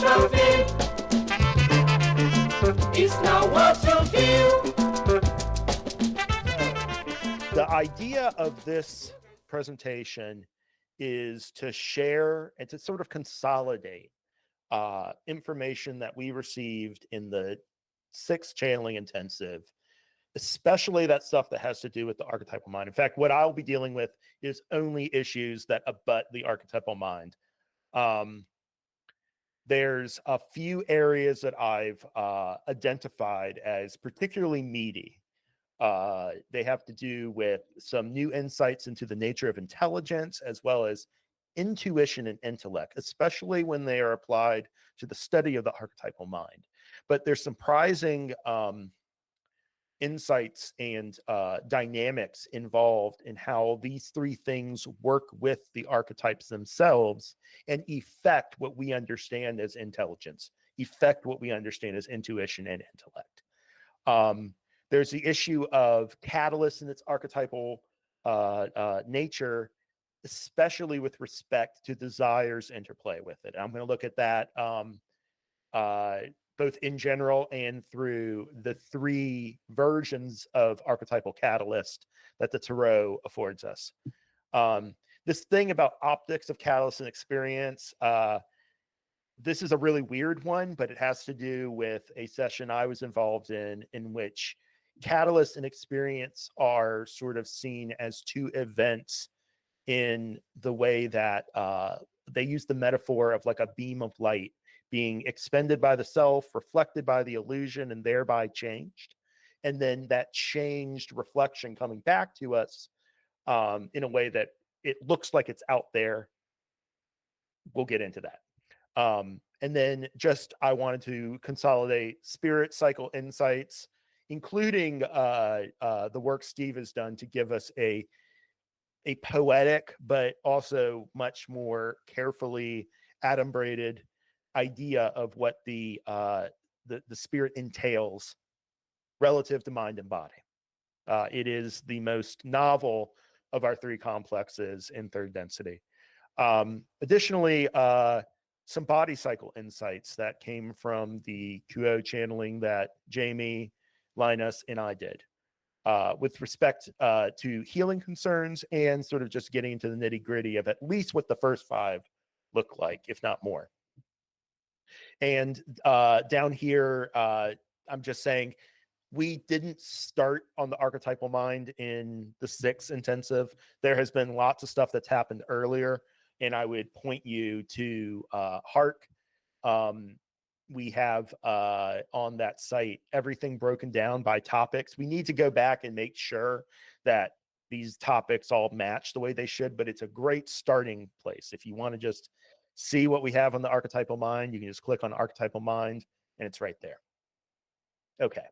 catastrophe is not what you feel. The idea of this presentation is to share and to sort of consolidate information that we received in the 6th channeling intensive, especially that stuff that has to do with the archetypal mind. In fact, what I'll be dealing with is only issues that abut the archetypal mind. There's a few areas that I've identified as particularly meaty. They have to do with some new insights into the nature of intelligence, as well as intuition and intellect, especially when they are applied to the study of the archetypal mind. But there's surprising insights and dynamics involved in how these 3 things work with the archetypes themselves and affect what we understand as intelligence, affect what we understand as intuition and intellect. There's the issue of catalyst and its archetypal nature, especially with respect to desires interplay with it. I'm going to look at that both in general and through the 3 versions of archetypal catalyst that the tarot affords us. This thing about optics of catalyst and experience, this is a really weird one, but it has to do with a session I was involved in which catalyst and experience are sort of seen as 2 events in the way that they use the metaphor of like a beam of light being expended by the self, reflected by the illusion, and thereby changed. And then that changed reflection coming back to us in a way that it looks like it's out there. We'll get into that. And then just I wanted to consolidate spirit cycle insights, including the work Steve has done to give us a poetic, but also much more carefully adumbrated idea of what the spirit entails relative to mind and body. It is the most novel of our 3 complexes in 3rd density. Additionally, some body cycle insights that came from the QO channeling that Jamie, Linus, and I did with respect to healing concerns and sort of just getting into the nitty gritty of at least what the first 5 look like, if not more. And down here, I'm just saying, we didn't start on the archetypal mind in the 6th intensive. There has been lots of stuff that's happened earlier, and I would point you to HARC. We have on that site everything broken down by topics. We need to go back and make sure that these topics all match the way they should, but it's a great starting place. If you want to just see what we have on the archetypal mind, you can just click on archetypal mind and it's right there. Okay.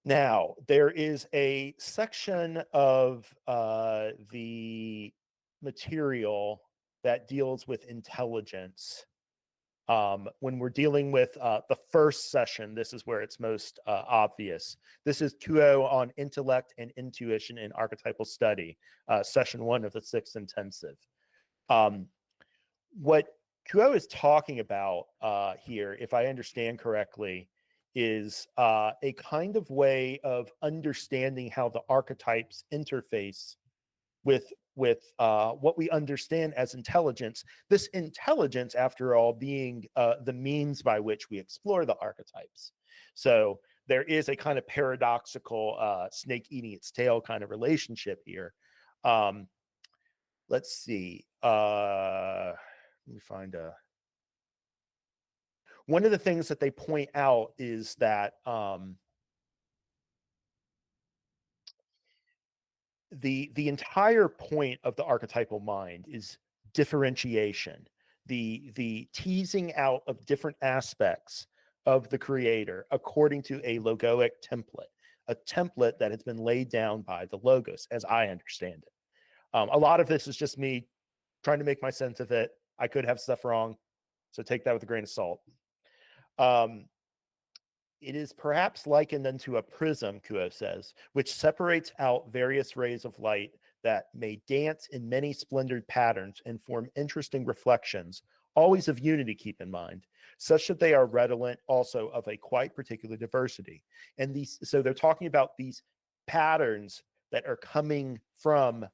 Now, there is a section of the material that deals with intelligence. When we're dealing with the first session, this is where it's most obvious. This is QO on intellect and intuition in archetypal study, session 1 of the 6th intensive. What QO is talking about here, if I understand correctly, is a kind of way of understanding how the archetypes interface with what we understand as intelligence. This intelligence, after all, being the means by which we explore the archetypes. So there is a kind of paradoxical snake eating its tail kind of relationship here. Let's see. Let me find one of the things that they point out is that the entire point of the archetypal mind is differentiation, the teasing out of different aspects of the creator according to a logoic template, a template that has been laid down by the logos, as I understand it. A lot of this is just me trying to make my sense of it. I could have stuff wrong, so take that with a grain of salt. It is perhaps likened unto a prism, Kuo says, which separates out various rays of light that may dance in many splendored patterns and form interesting reflections, always of unity, keep in mind, such that they are redolent also of a quite particular diversity. And so they're talking about these patterns that are coming from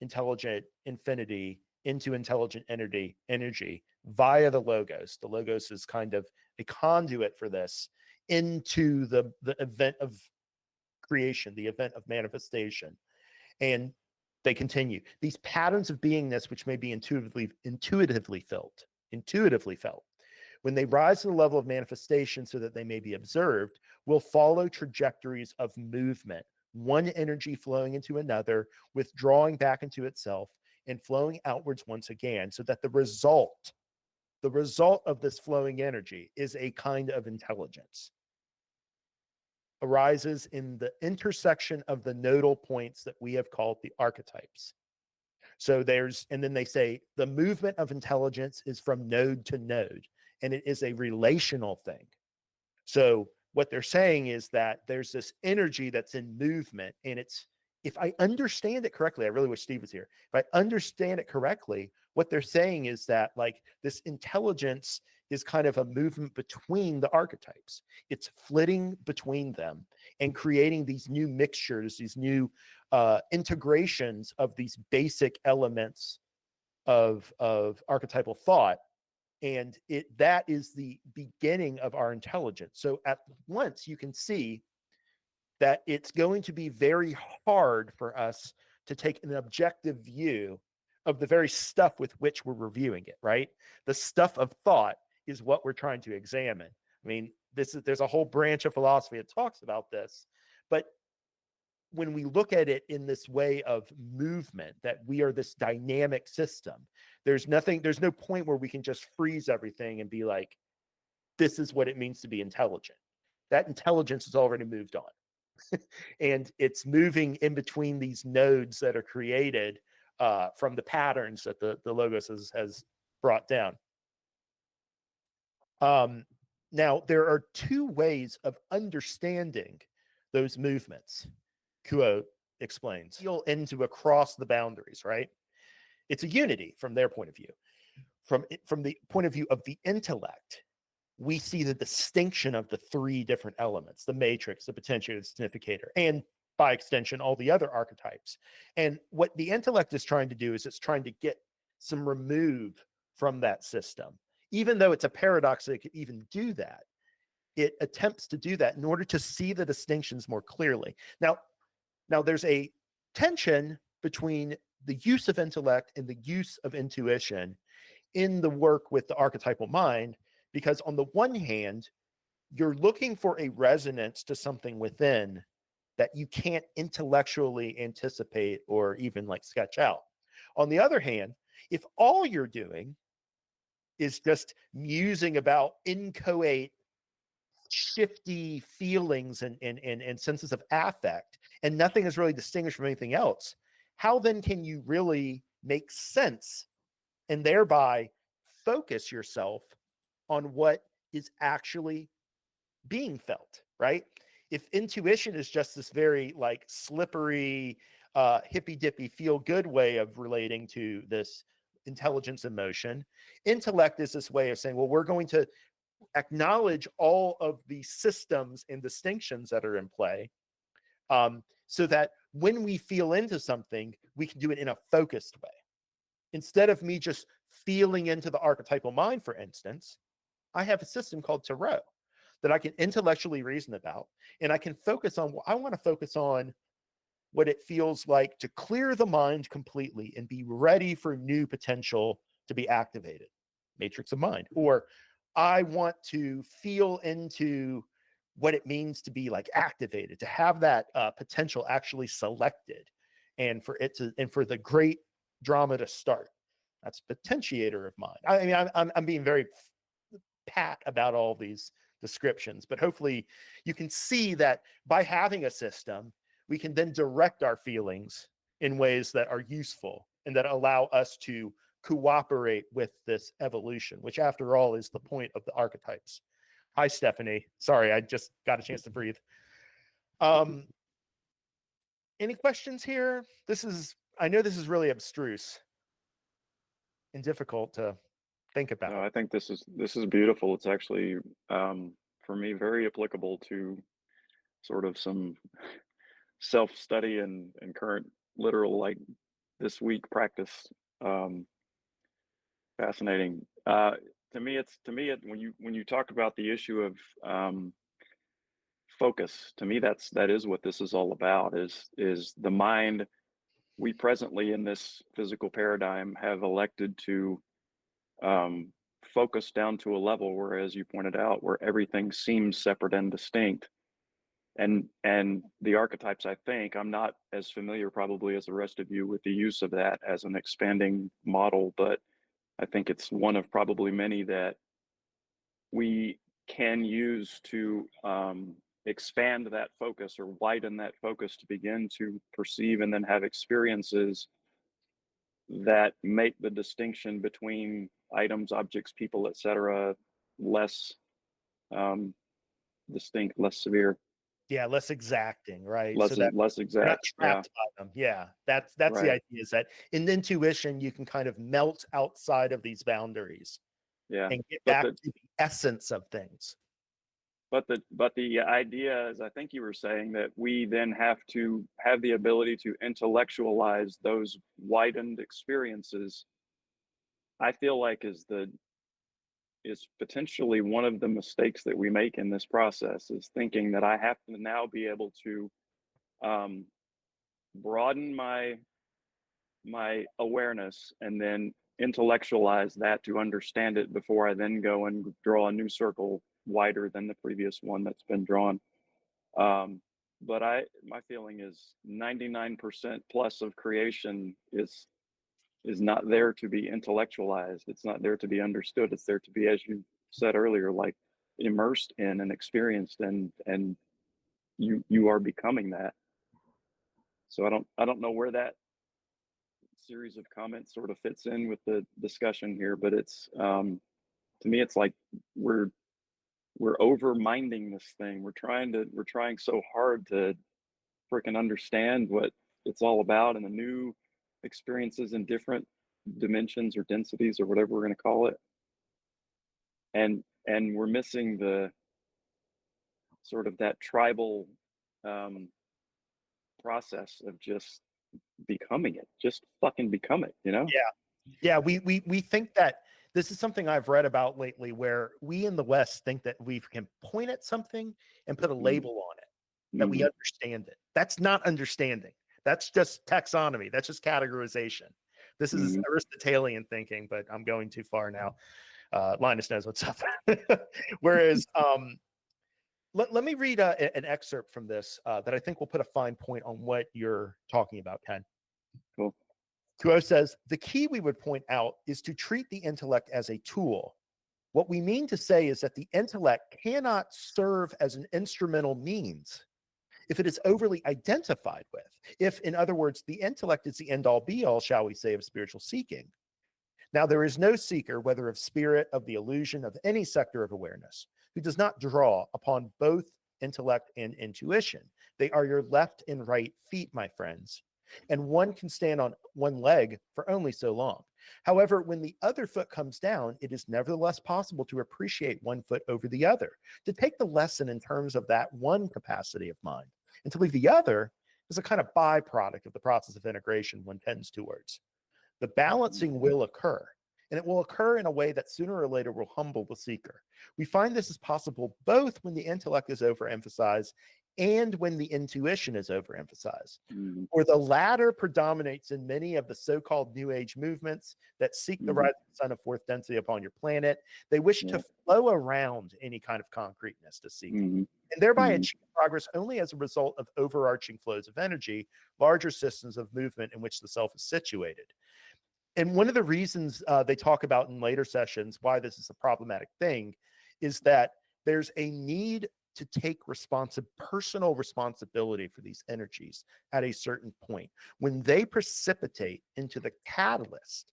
intelligent infinity into intelligent energy via the logos. The logos is kind of a conduit for this into the event of creation, the event of manifestation. And they continue. These patterns of beingness, which may be intuitively felt, when they rise to the level of manifestation so that they may be observed, will follow trajectories of movement, one energy flowing into another, withdrawing back into itself, and flowing outwards once again, so that the result of this flowing energy is a kind of intelligence. Arises in the intersection of the nodal points that we have called the archetypes. So and then they say the movement of intelligence is from node to node, and it is a relational thing. So what they're saying is that there's this energy that's in movement, and if I understand it correctly, I really wish Steve was here. If I understand it correctly, what they're saying is that like this intelligence is kind of a movement between the archetypes. It's flitting between them and creating these new mixtures, these new integrations of these basic elements of archetypal thought. And that is the beginning of our intelligence. So at once you can see that it's going to be very hard for us to take an objective view of the very stuff with which we're reviewing it, right? The stuff of thought is what we're trying to examine. I mean, there's a whole branch of philosophy that talks about this, but when we look at it in this way of movement, that we are this dynamic system, there's no point where we can just freeze everything and be like, this is what it means to be intelligent. That intelligence has already moved on. And it's moving in between these nodes that are created from the patterns that the logos has brought down. Now, there are two ways of understanding those movements, Kuo explains. Feel into across the boundaries, right? It's a unity from their point of view. From the point of view of the intellect, we see the distinction of the three different elements, the matrix, the potentiator, the significator, and by extension, all the other archetypes. And what the intellect is trying to do is it's trying to get some remove from that system. Even though it's a paradox that it could even do that, it attempts to do that in order to see the distinctions more clearly. Now there's a tension between the use of intellect and the use of intuition in the work with the archetypal mind, because on the one hand, you're looking for a resonance to something within that you can't intellectually anticipate or even like sketch out. On the other hand, if all you're doing is just musing about inchoate, shifty feelings and senses of affect, and nothing is really distinguished from anything else, how then can you really make sense and thereby focus yourself on what is actually being felt, right? If intuition is just this very like slippery, hippy dippy feel good way of relating to this intelligence emotion, intellect is this way of saying, well, we're going to acknowledge all of the systems and distinctions that are in play, so that when we feel into something, we can do it in a focused way. Instead of me just feeling into the archetypal mind, for instance, I have a system called Tarot that I can intellectually reason about, and I can focus on, I want to focus on what it feels like to clear the mind completely and be ready for new potential to be activated. Matrix of mind. Or I want to feel into what it means to be like activated, to have that potential actually selected, and for the great drama to start. That's potentiator of mind. I mean, I'm being very pat about all these descriptions, but hopefully you can see that by having a system, we can then direct our feelings in ways that are useful and that allow us to cooperate with this evolution, which after all is the point of the archetypes. Hi, Stephanie. Sorry, I just got a chance to breathe. Any questions here? I know this is really abstruse and difficult to Think about No, it. I think this is beautiful. It's actually for me very applicable to sort of some self-study and current literal like this week practice. Um, Fascinating. To me, when you talk about the issue of focus, to me that is what this is all about. Is the mind. We presently in this physical paradigm have elected to um, focus down to a level where, as you pointed out, where everything seems separate and distinct. And the archetypes, I think, I'm not as familiar probably as the rest of you with the use of that as an expanding model, but I think it's one of probably many that we can use to expand that focus or widen that focus to begin to perceive and then have experiences that make the distinction between items, objects, people, etc., less um, distinct, less severe, Yeah, less exacting, right? So that less you're not exact. Yeah, trapped by them. Yeah, that's the right. idea, is that in intuition you can kind of melt outside of these boundaries Yeah, and get but back to the essence of things. but the idea is, I think you were saying that we then have to have the ability to intellectualize those widened experiences. I feel like is potentially one of the mistakes that we make in this process, is thinking that I have to now be able to um, broaden my awareness and then intellectualize that to understand it before I then go and draw a new circle wider than the previous one that's been drawn. Um, but my feeling is 99% plus of creation is not there to be intellectualized. It's not there to be understood. It's there to be, as you said earlier, like immersed in and experienced, and you are becoming that. So I don't know where that series of comments sort of fits in with the discussion here, but it's to me it's like we're we're over minding this thing. We're trying so hard to freaking understand what it's all about and the new experiences in different dimensions or densities or whatever we're going to call it, and we're missing the sort of that tribal um, process of just becoming it, just fucking become it, you know. Yeah. Yeah, we think that this is something I've read about lately, where we in the West think that we can point at something and put a Mm-hmm. label on it, that we Mm-hmm. understand it. That's not understanding. That's just taxonomy. That's just categorization. This is Mm-hmm. Aristotelian thinking, but I'm going too far now. Linus knows what's up. Whereas, let me read an excerpt from this that I think will put a fine point on what you're talking about, Ken. Cool. Thoreau says, the key we would point out is to treat the intellect as a tool. What we mean to say is that the intellect cannot serve as an instrumental means if it is overly identified with. If, in other words, the intellect is the end all be all, shall we say, of spiritual seeking. Now, there is no seeker, whether of spirit, of the illusion, of any sector of awareness, who does not draw upon both intellect and intuition. They are your left and right feet, my friends. And one can stand on one leg for only so long. However, when the other foot comes down, it is nevertheless possible to appreciate one foot over the other, to take the lesson in terms of that one capacity of mind, and to leave the other as a kind of byproduct of the process of integration one tends towards. The balancing will occur, and it will occur in a way that sooner or later will humble the seeker. We find this is possible both when the intellect is overemphasized and when the intuition is overemphasized. Mm-hmm. Or the latter predominates in many of the so-called New Age movements that seek the Mm-hmm. rising sun of fourth density upon your planet. They wish Yeah. to flow around any kind of concreteness to seeking, Mm-hmm. and thereby Mm-hmm. achieve progress only as a result of overarching flows of energy, larger systems of movement in which the self is situated. And one of the reasons they talk about in later sessions why this is a problematic thing is that there's a need to take personal responsibility for these energies at a certain point when they precipitate into the catalyst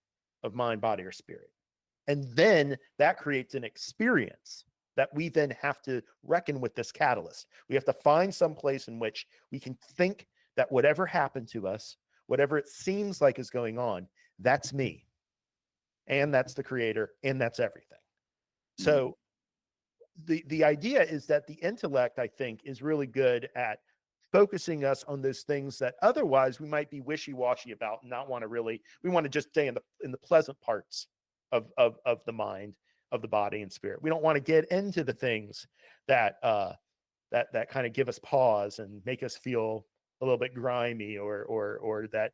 of mind, body, or spirit. And then that creates an experience that we then have to reckon with this catalyst. We have to find some place in which we can think that whatever happened to us, whatever it seems like is going on, that's me. and that's the creator, and that's everything. So the idea is that the intellect, I think, is really good at focusing us on those things that otherwise we might be wishy-washy about and not want to really, we want to just stay in the pleasant parts of the mind, of the body and spirit. We don't want to get into the things that that kind of give us pause and make us feel a little bit grimy or that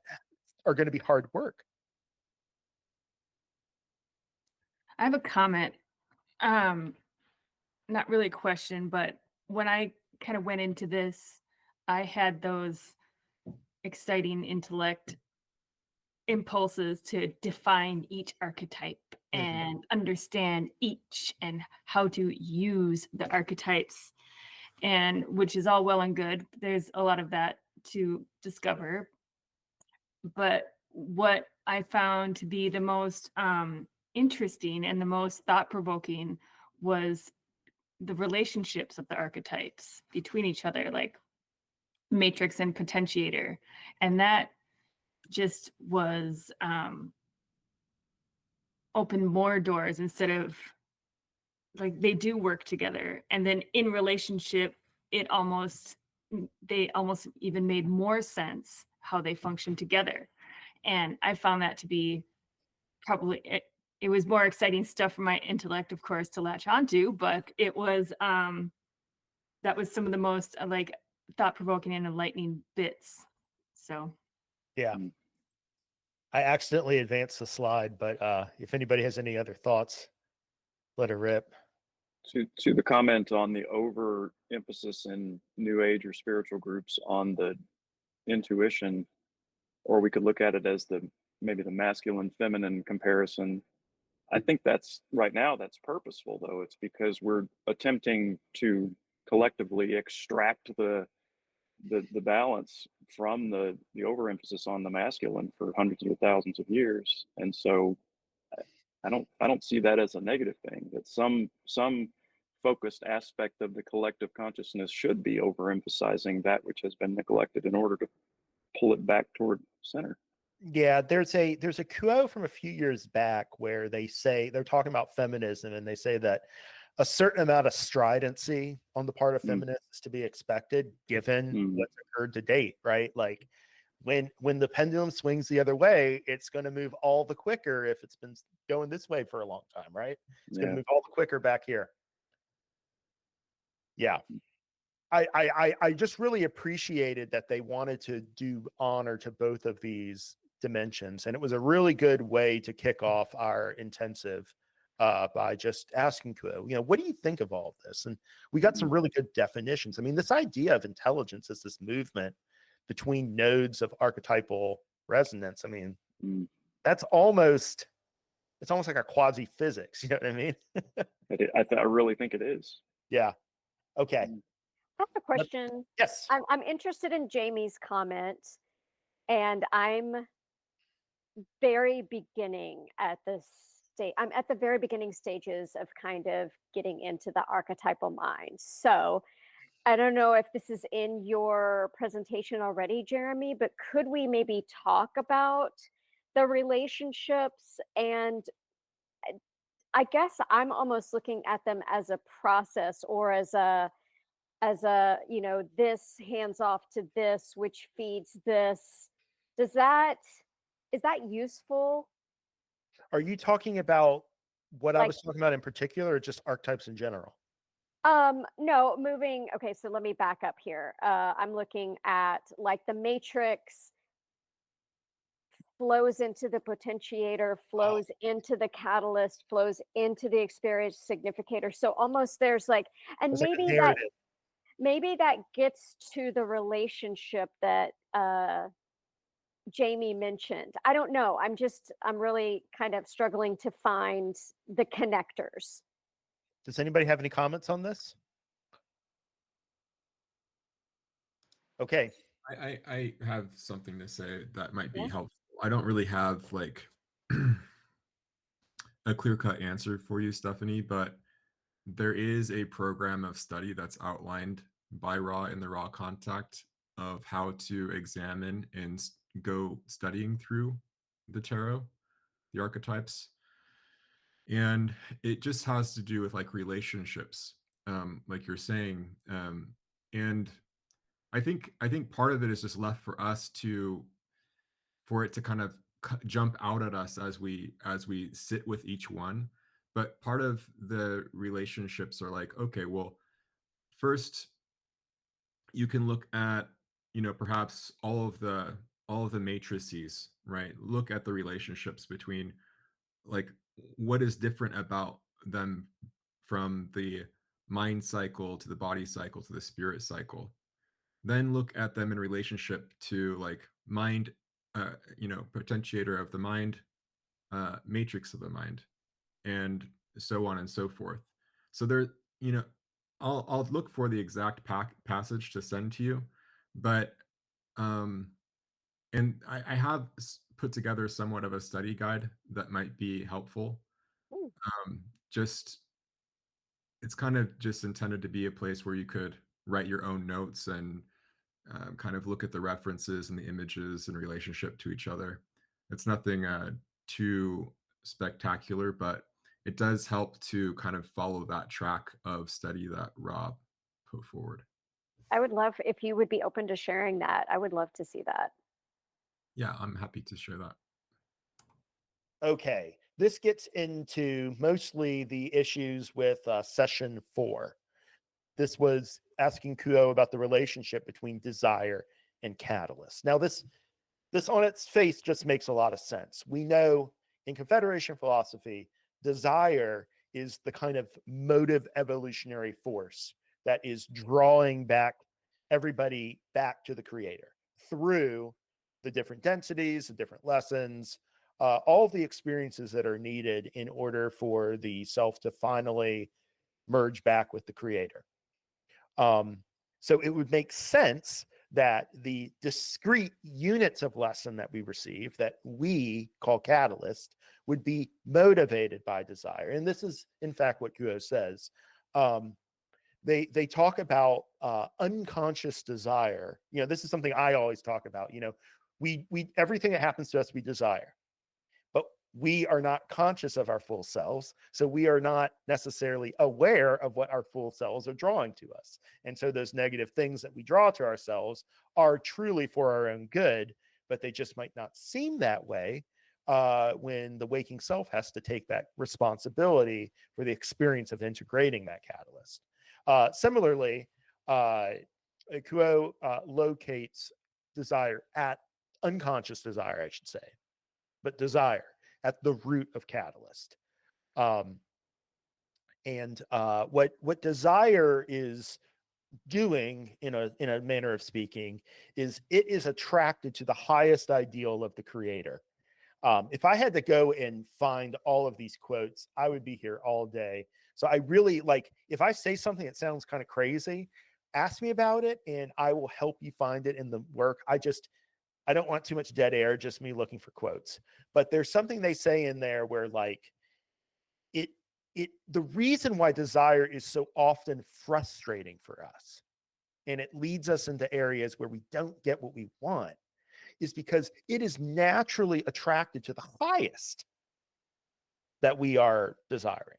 are going to be hard work. I have a comment. Not really a question, but when I kind of went into this, I had those exciting intellect impulses to define each archetype and understand each and how to use the archetypes, and which is all well and good. There's a lot of that to discover. But what I found to be the most interesting and the most thought-provoking was the relationships of the archetypes between each other, like matrix and potentiator. And that just was open more doors instead of, like, they do work together. And then in relationship, they almost even made more sense how they function together. And I found that to be probably it was more exciting stuff for my intellect, of course, to latch onto, but it was that was some of the most like thought-provoking and enlightening bits. So Yeah. I accidentally advanced the slide, but if anybody has any other thoughts, let her rip. To the comment on the overemphasis in New Age or spiritual groups on the intuition, or we could look at it as maybe the masculine feminine comparison. I think that's right now that's purposeful, though. It's because we're attempting to collectively extract the balance from the overemphasis on the masculine for hundreds of thousands of years. And so I don't see that as a negative thing, that some focused aspect of the collective consciousness should be overemphasizing that which has been neglected in order to pull it back toward center. Yeah, there's a quote from a few years back where they say, they're talking about feminism, and they say that a certain amount of stridency on the part of feminists is to be expected given what's occurred to date, right? Like when the pendulum swings the other way, it's going to move all the quicker if it's been going this way for a long time, right? It's going to move all the quicker back here. Yeah. I just really appreciated that they wanted to do honor to both of these dimensions, and it was a really good way to kick off our intensive by just asking Kuo, what do you think of all of this? And we got some really good definitions. I mean, this idea of intelligence is this movement between nodes of archetypal resonance. I mean, it's almost like a quasi physics. You know what I mean? I really think it is. Yeah. Okay. I have a question. Yes. I'm interested in Jamie's comment, and I'm very beginning at this stage. I'm at the very beginning stages of kind of getting into the archetypal mind. So I don't know if this is in your presentation already, Jeremy, but could we maybe talk about the relationships? And I guess I'm almost looking at them as a process, or as a this hands off to this, which feeds this. Is that useful? Are you talking about what I Like- was talking about in particular, or just archetypes in general? No, moving. Okay, so let me back up here. I'm looking at like the matrix flows into the potentiator, flows into the catalyst, flows into the experience significator. So almost there's like, and It's like a maybe narrative. maybe that gets to the relationship that Jamie mentioned. I don't know. I'm really kind of struggling to find the connectors. Does anybody have any comments on this? Okay. I have something to say that might be Yeah. helpful. I don't really have like a clear-cut answer for you, Stephanie, but there is a program of study that's outlined by Ra in the Ra Contact of how to examine and go studying through the tarot, the archetypes. And it just has to do with like relationships, like you're saying. And I think part of it is just left for us to for it to kind of jump out at us as we sit with each one. But part of the relationships are like, okay, well, first you can look at, perhaps all of the matrices, right? Look at the relationships between, like, what is different about them from the mind cycle to the body cycle to the spirit cycle. Then look at them in relationship to, like, mind, potentiator of the mind, matrix of the mind, and so on and so forth. So there, you know, I'll look for the exact passage to send to you, but um, and I have put together somewhat of a study guide that might be helpful. Ooh. Just it's kind of just intended to be a place where you could write your own notes and kind of look at the references and the images in relationship to each other. It's nothing too spectacular, but it does help to kind of follow that track of study that Rob put forward. I would love if you would be open to sharing that. I would love to see that. Yeah, I'm happy to share that. Okay, this gets into mostly the issues with session 4. This was asking Kuo about the relationship between desire and catalyst. Now, this on its face just makes a lot of sense. We know in Confederation philosophy, desire is the kind of motive evolutionary force that is drawing back everybody back to the creator through the different densities, the different lessons, all of the experiences that are needed in order for the self to finally merge back with the creator. So it would make sense that the discrete units of lesson that we receive, that we call catalyst, would be motivated by desire. And this is, in fact, what Kuo says. They talk about unconscious desire. This is something I always talk about. We everything that happens to us, we desire, but we are not conscious of our full selves. So we are not necessarily aware of what our full selves are drawing to us. And so those negative things that we draw to ourselves are truly for our own good, but they just might not seem that way when the waking self has to take that responsibility for the experience of integrating that catalyst. Similarly, Kuo locates desire at unconscious desire, I should say, but desire at the root of catalyst. What desire is doing, in a manner of speaking, is it is attracted to the highest ideal of the creator. If I had to go and find all of these quotes, I would be here all day. So I really if I say something that sounds kind of crazy, ask me about it and I will help you find it in the work. I don't want too much dead air, just me looking for quotes. But there's something they say in there where the reason why desire is so often frustrating for us, and it leads us into areas where we don't get what we want, is because it is naturally attracted to the highest that we are desiring,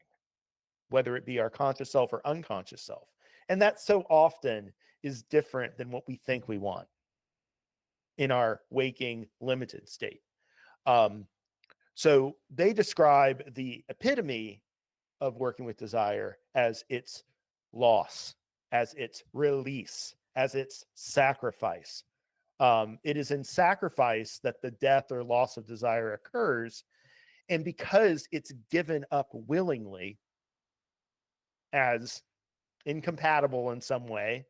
whether it be our conscious self or unconscious self. And that so often is different than what we think we want in our waking limited state. So they describe the epitome of working with desire as its loss, as its release, as its sacrifice. It is in sacrifice that the death or loss of desire occurs. And because it's given up willingly as incompatible in some way,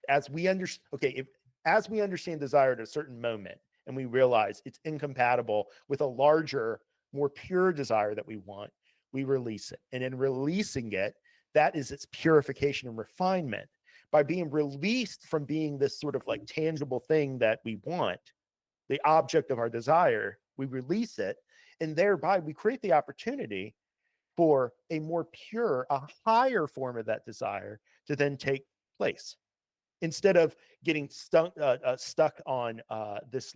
as we understand desire at a certain moment and we realize it's incompatible with a larger, more pure desire that we want, we release it. And in releasing it, that is its purification and refinement. By being released from being this sort of tangible thing that we want, the object of our desire, we release it, and thereby we create the opportunity for a more pure, a higher form of that desire to then take place. Instead of getting stuck on this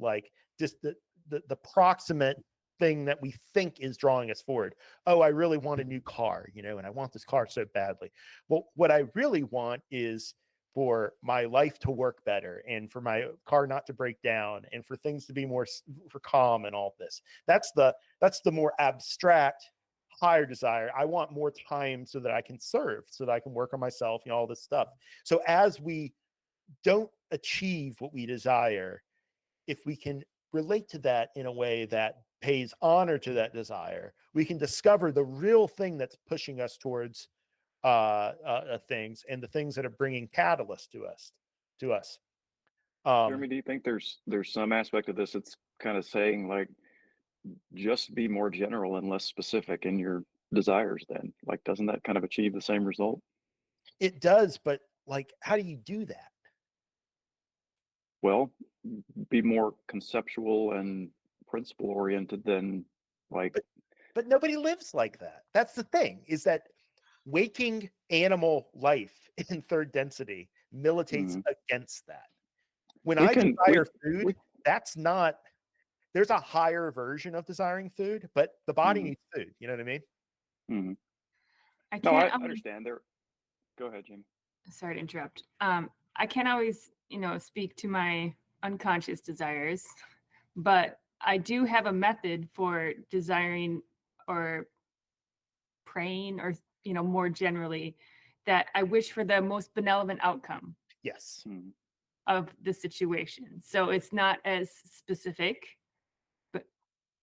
just the proximate thing that we think is drawing us forward. Oh, I really want a new car, you know, and I want this car so badly. Well, what I really want is for my life to work better, and for my car not to break down, and for things to be more for calm and all this. That's the more abstract, higher desire. I want more time so that I can serve, so that I can work on myself, you know, all this stuff. So as we don't achieve what we desire, if we can relate to that in a way that pays honor to that desire, we can discover the real thing that's pushing us towards things, and the things that are bringing catalyst to us. Jeremy, do you think there's some aspect of this that's kind of saying like just be more general and less specific in your desires then? Like, doesn't that kind of achieve the same result? It does, but like, how do you do that? Well, be more conceptual and principle oriented than like. But nobody lives like that. That's the thing, is that waking animal life in third density militates against that. When I desire food, that's not, there's a higher version of desiring food, but the body needs food. You know what I mean? No, I understand there. Go ahead, Jamie. Sorry to interrupt. I can't always, you know, speak to my unconscious desires, but I do have a method for desiring or praying, or, you know, more generally, that I wish for the most benevolent outcome Yes. of the situation. So it's not as specific, but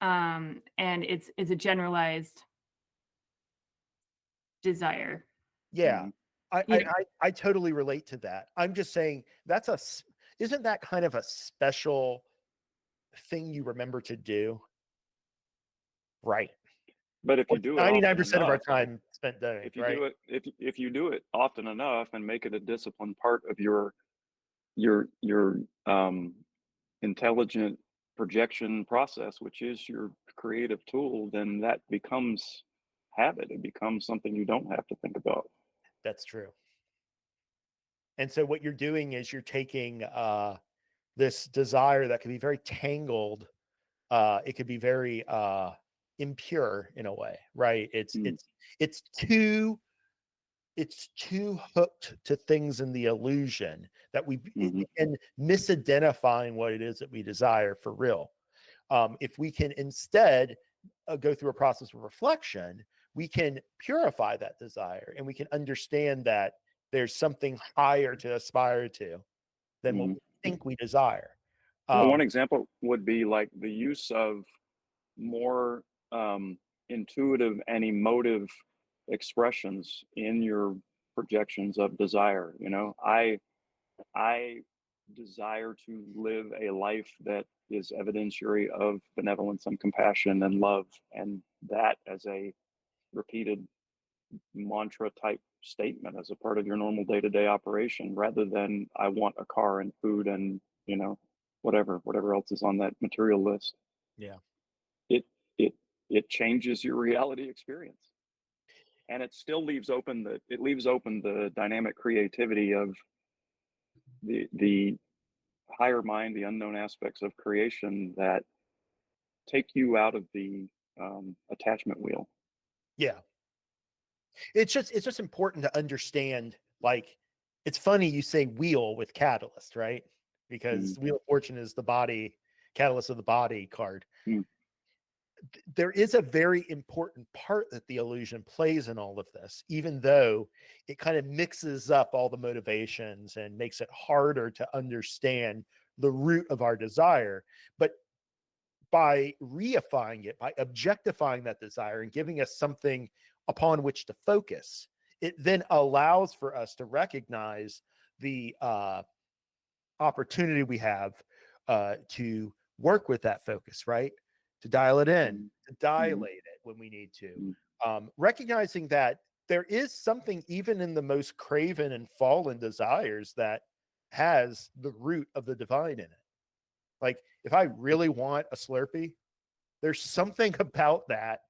and it's a generalized desire. Yeah. I totally relate to that. I'm just saying isn't that kind of a special thing you remember to do? Right. But if you do it 99% of our time spent doing it, if you right? do it, if you do it often enough and make it a disciplined part of your intelligent projection process, which is your creative tool, then that becomes habit. It becomes something you don't have to think about. That's true. And so what you're doing is you're taking this desire that can be very tangled. It could be very impure in a way, right? It's too hooked to things in the illusion that and misidentifying what it is that we desire for real. If we can instead go through a process of reflection, we can purify that desire, and we can understand that there's something higher to aspire to than what we think we desire. Well, one example would be like the use of more intuitive and emotive expressions in your projections of desire. You know, I desire to live a life that is evidentiary of benevolence and compassion and love, and that as a repeated mantra type statement as a part of your normal day-to-day operation, rather than I want a car and food and, you know, whatever else is on that material list. Yeah. It changes your reality experience, and it still leaves open the dynamic creativity of the higher mind, the unknown aspects of creation that take you out of the attachment wheel. Yeah. It's just important to understand, like, it's funny you say wheel with catalyst, right? Because Wheel of Fortune is the body, catalyst of the body card. There is a very important part that the illusion plays in all of this, even though it kind of mixes up all the motivations and makes it harder to understand the root of our desire. But by reifying it, by objectifying that desire and giving us something upon which to focus, it then allows for us to recognize the opportunity we have to work with that focus, right? To dial it in, to dilate it when we need to. Recognizing that there is something even in the most craven and fallen desires that has the root of the divine in it. Like, if I really want a Slurpee, there's something about that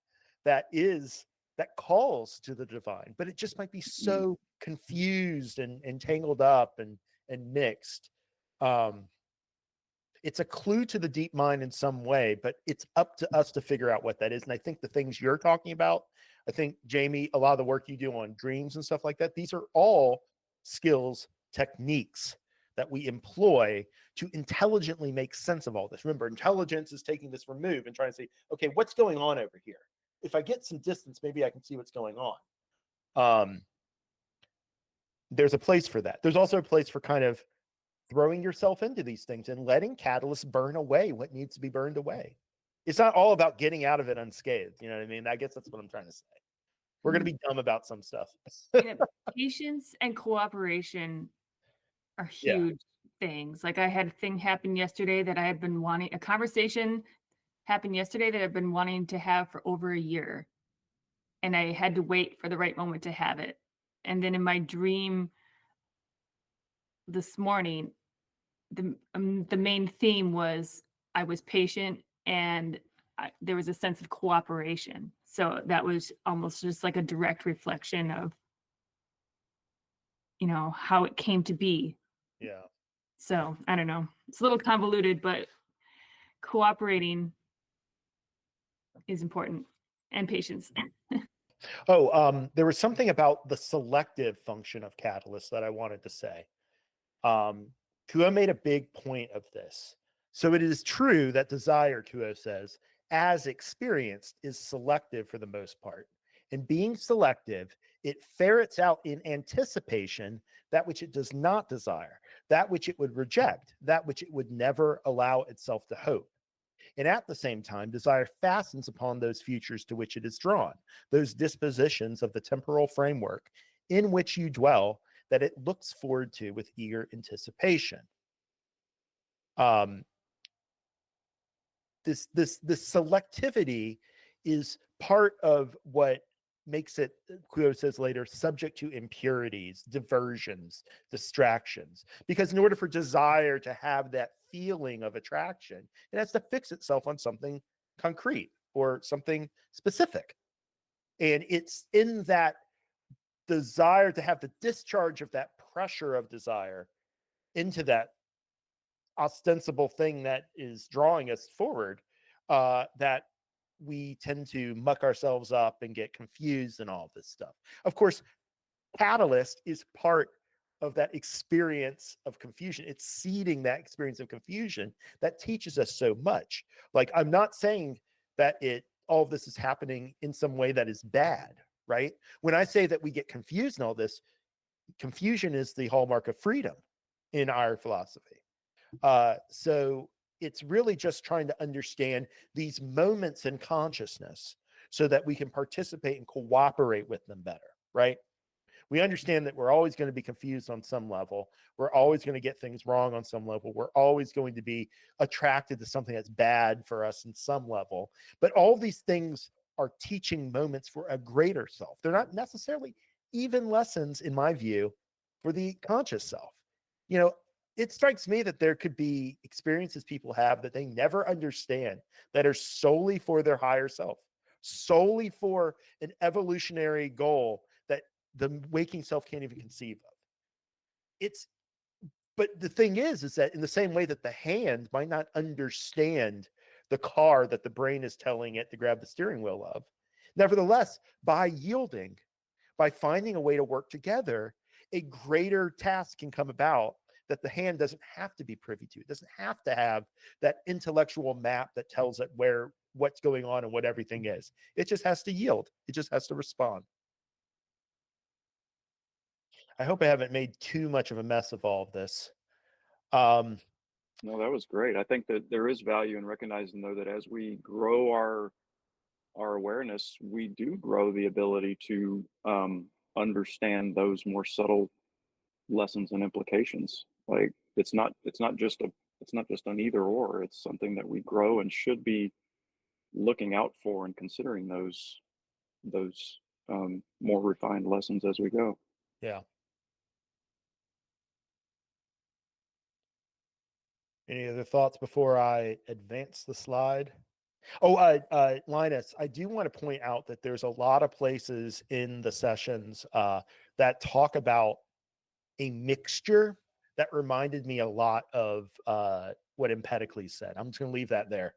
that calls to the divine, but it just might be so confused and tangled up and mixed. it's a clue to the deep mind in some way, but it's up to us to figure out what that is. And I think the things you're talking about, I think, Jamie, a lot of the work you do on dreams and stuff like that, these are all skills, techniques that we employ to intelligently make sense of all this. Remember, intelligence is taking this remove and trying to say, okay, what's going on over here? If I get some distance, maybe I can see what's going on. There's a place for that. There's also a place for kind of throwing yourself into these things and letting catalysts burn away what needs to be burned away. It's not all about getting out of it unscathed. You know what I mean? I guess that's what I'm trying to say. We're going to be dumb about some stuff. Yeah, patience and cooperation are huge things. Like I had a thing happen yesterday that I had been wanting, a conversation happened yesterday that I've been wanting to have for over a year. And I had to wait for the right moment to have it. And then in my dream this morning, the main theme was I was patient and there was a sense of cooperation. So that was almost just like a direct reflection of, you know, how it came to be. Yeah. So I don't know. It's a little convoluted, but cooperating is important, and patience. Oh, there was something about the selective function of catalyst that I wanted to say. Kuo made a big point of this. So it is true that desire, Kuo says, as experienced, is selective for the most part. And being selective, it ferrets out in anticipation that which it does not desire, that which it would reject, that which it would never allow itself to hope. And at the same time, desire fastens upon those futures to which it is drawn, those dispositions of the temporal framework in which you dwell that it looks forward to with eager anticipation. This selectivity is part of what makes it, Kuo says later, subject to impurities, diversions, distractions. Because in order for desire to have that feeling of attraction, it has to fix itself on something concrete or something specific. And it's in that desire to have the discharge of that pressure of desire into that ostensible thing that is drawing us forward, that we tend to muck ourselves up and get confused and all this stuff. Of course, catalyst is part of that experience of confusion. It's seeding that experience of confusion that teaches us so much. Like, I'm not saying that all of this is happening in some way that is bad, right? When I say that we get confused in all this, confusion is the hallmark of freedom in our philosophy. So it's really just trying to understand these moments in consciousness so that we can participate and cooperate with them better, right? We understand that we're always going to be confused on some level. We're always going to get things wrong on some level. We're always going to be attracted to something that's bad for us in some level. But all these things are teaching moments for a greater self. They're not necessarily even lessons, in my view, for the conscious self. You know, it strikes me that there could be experiences people have that they never understand that are solely for their higher self, solely for an evolutionary goal that the waking self can't even conceive of. But the thing is that in the same way that the hand might not understand the car that the brain is telling it to grab the steering wheel of, nevertheless, by yielding, by finding a way to work together, a greater task can come about that the hand doesn't have to be privy to. It doesn't have to have that intellectual map that tells it what's going on and what everything is. It just has to yield. It just has to respond. I hope I haven't made too much of a mess of all of this. No, that was great. I think that there is value in recognizing, though, that as we grow our awareness, we do grow the ability to understand those more subtle lessons and implications. Like it's not just an either or. It's something that we grow and should be looking out for and considering those more refined lessons as we go. Yeah. Any other thoughts before I advance the slide? Oh, Linus, I do want to point out that there's a lot of places in the sessions that talk about a mixture that reminded me a lot of what Empedocles said. I'm just going to leave that there.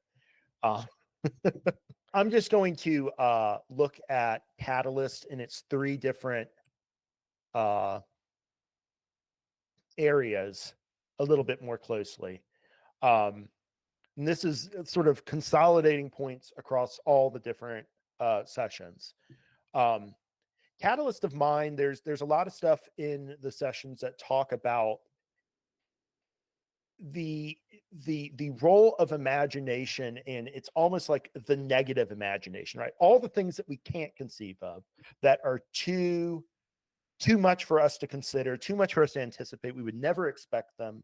I'm just going to look at Catalyst in its three different areas a little bit more closely. And this is sort of consolidating points across all the different sessions. Catalyst of Mind, there's a lot of stuff in the sessions that talk about the role of imagination, and it's almost like the negative imagination, right? All the things that we can't conceive of, that are too much for us to consider, too much for us to anticipate, we would never expect them.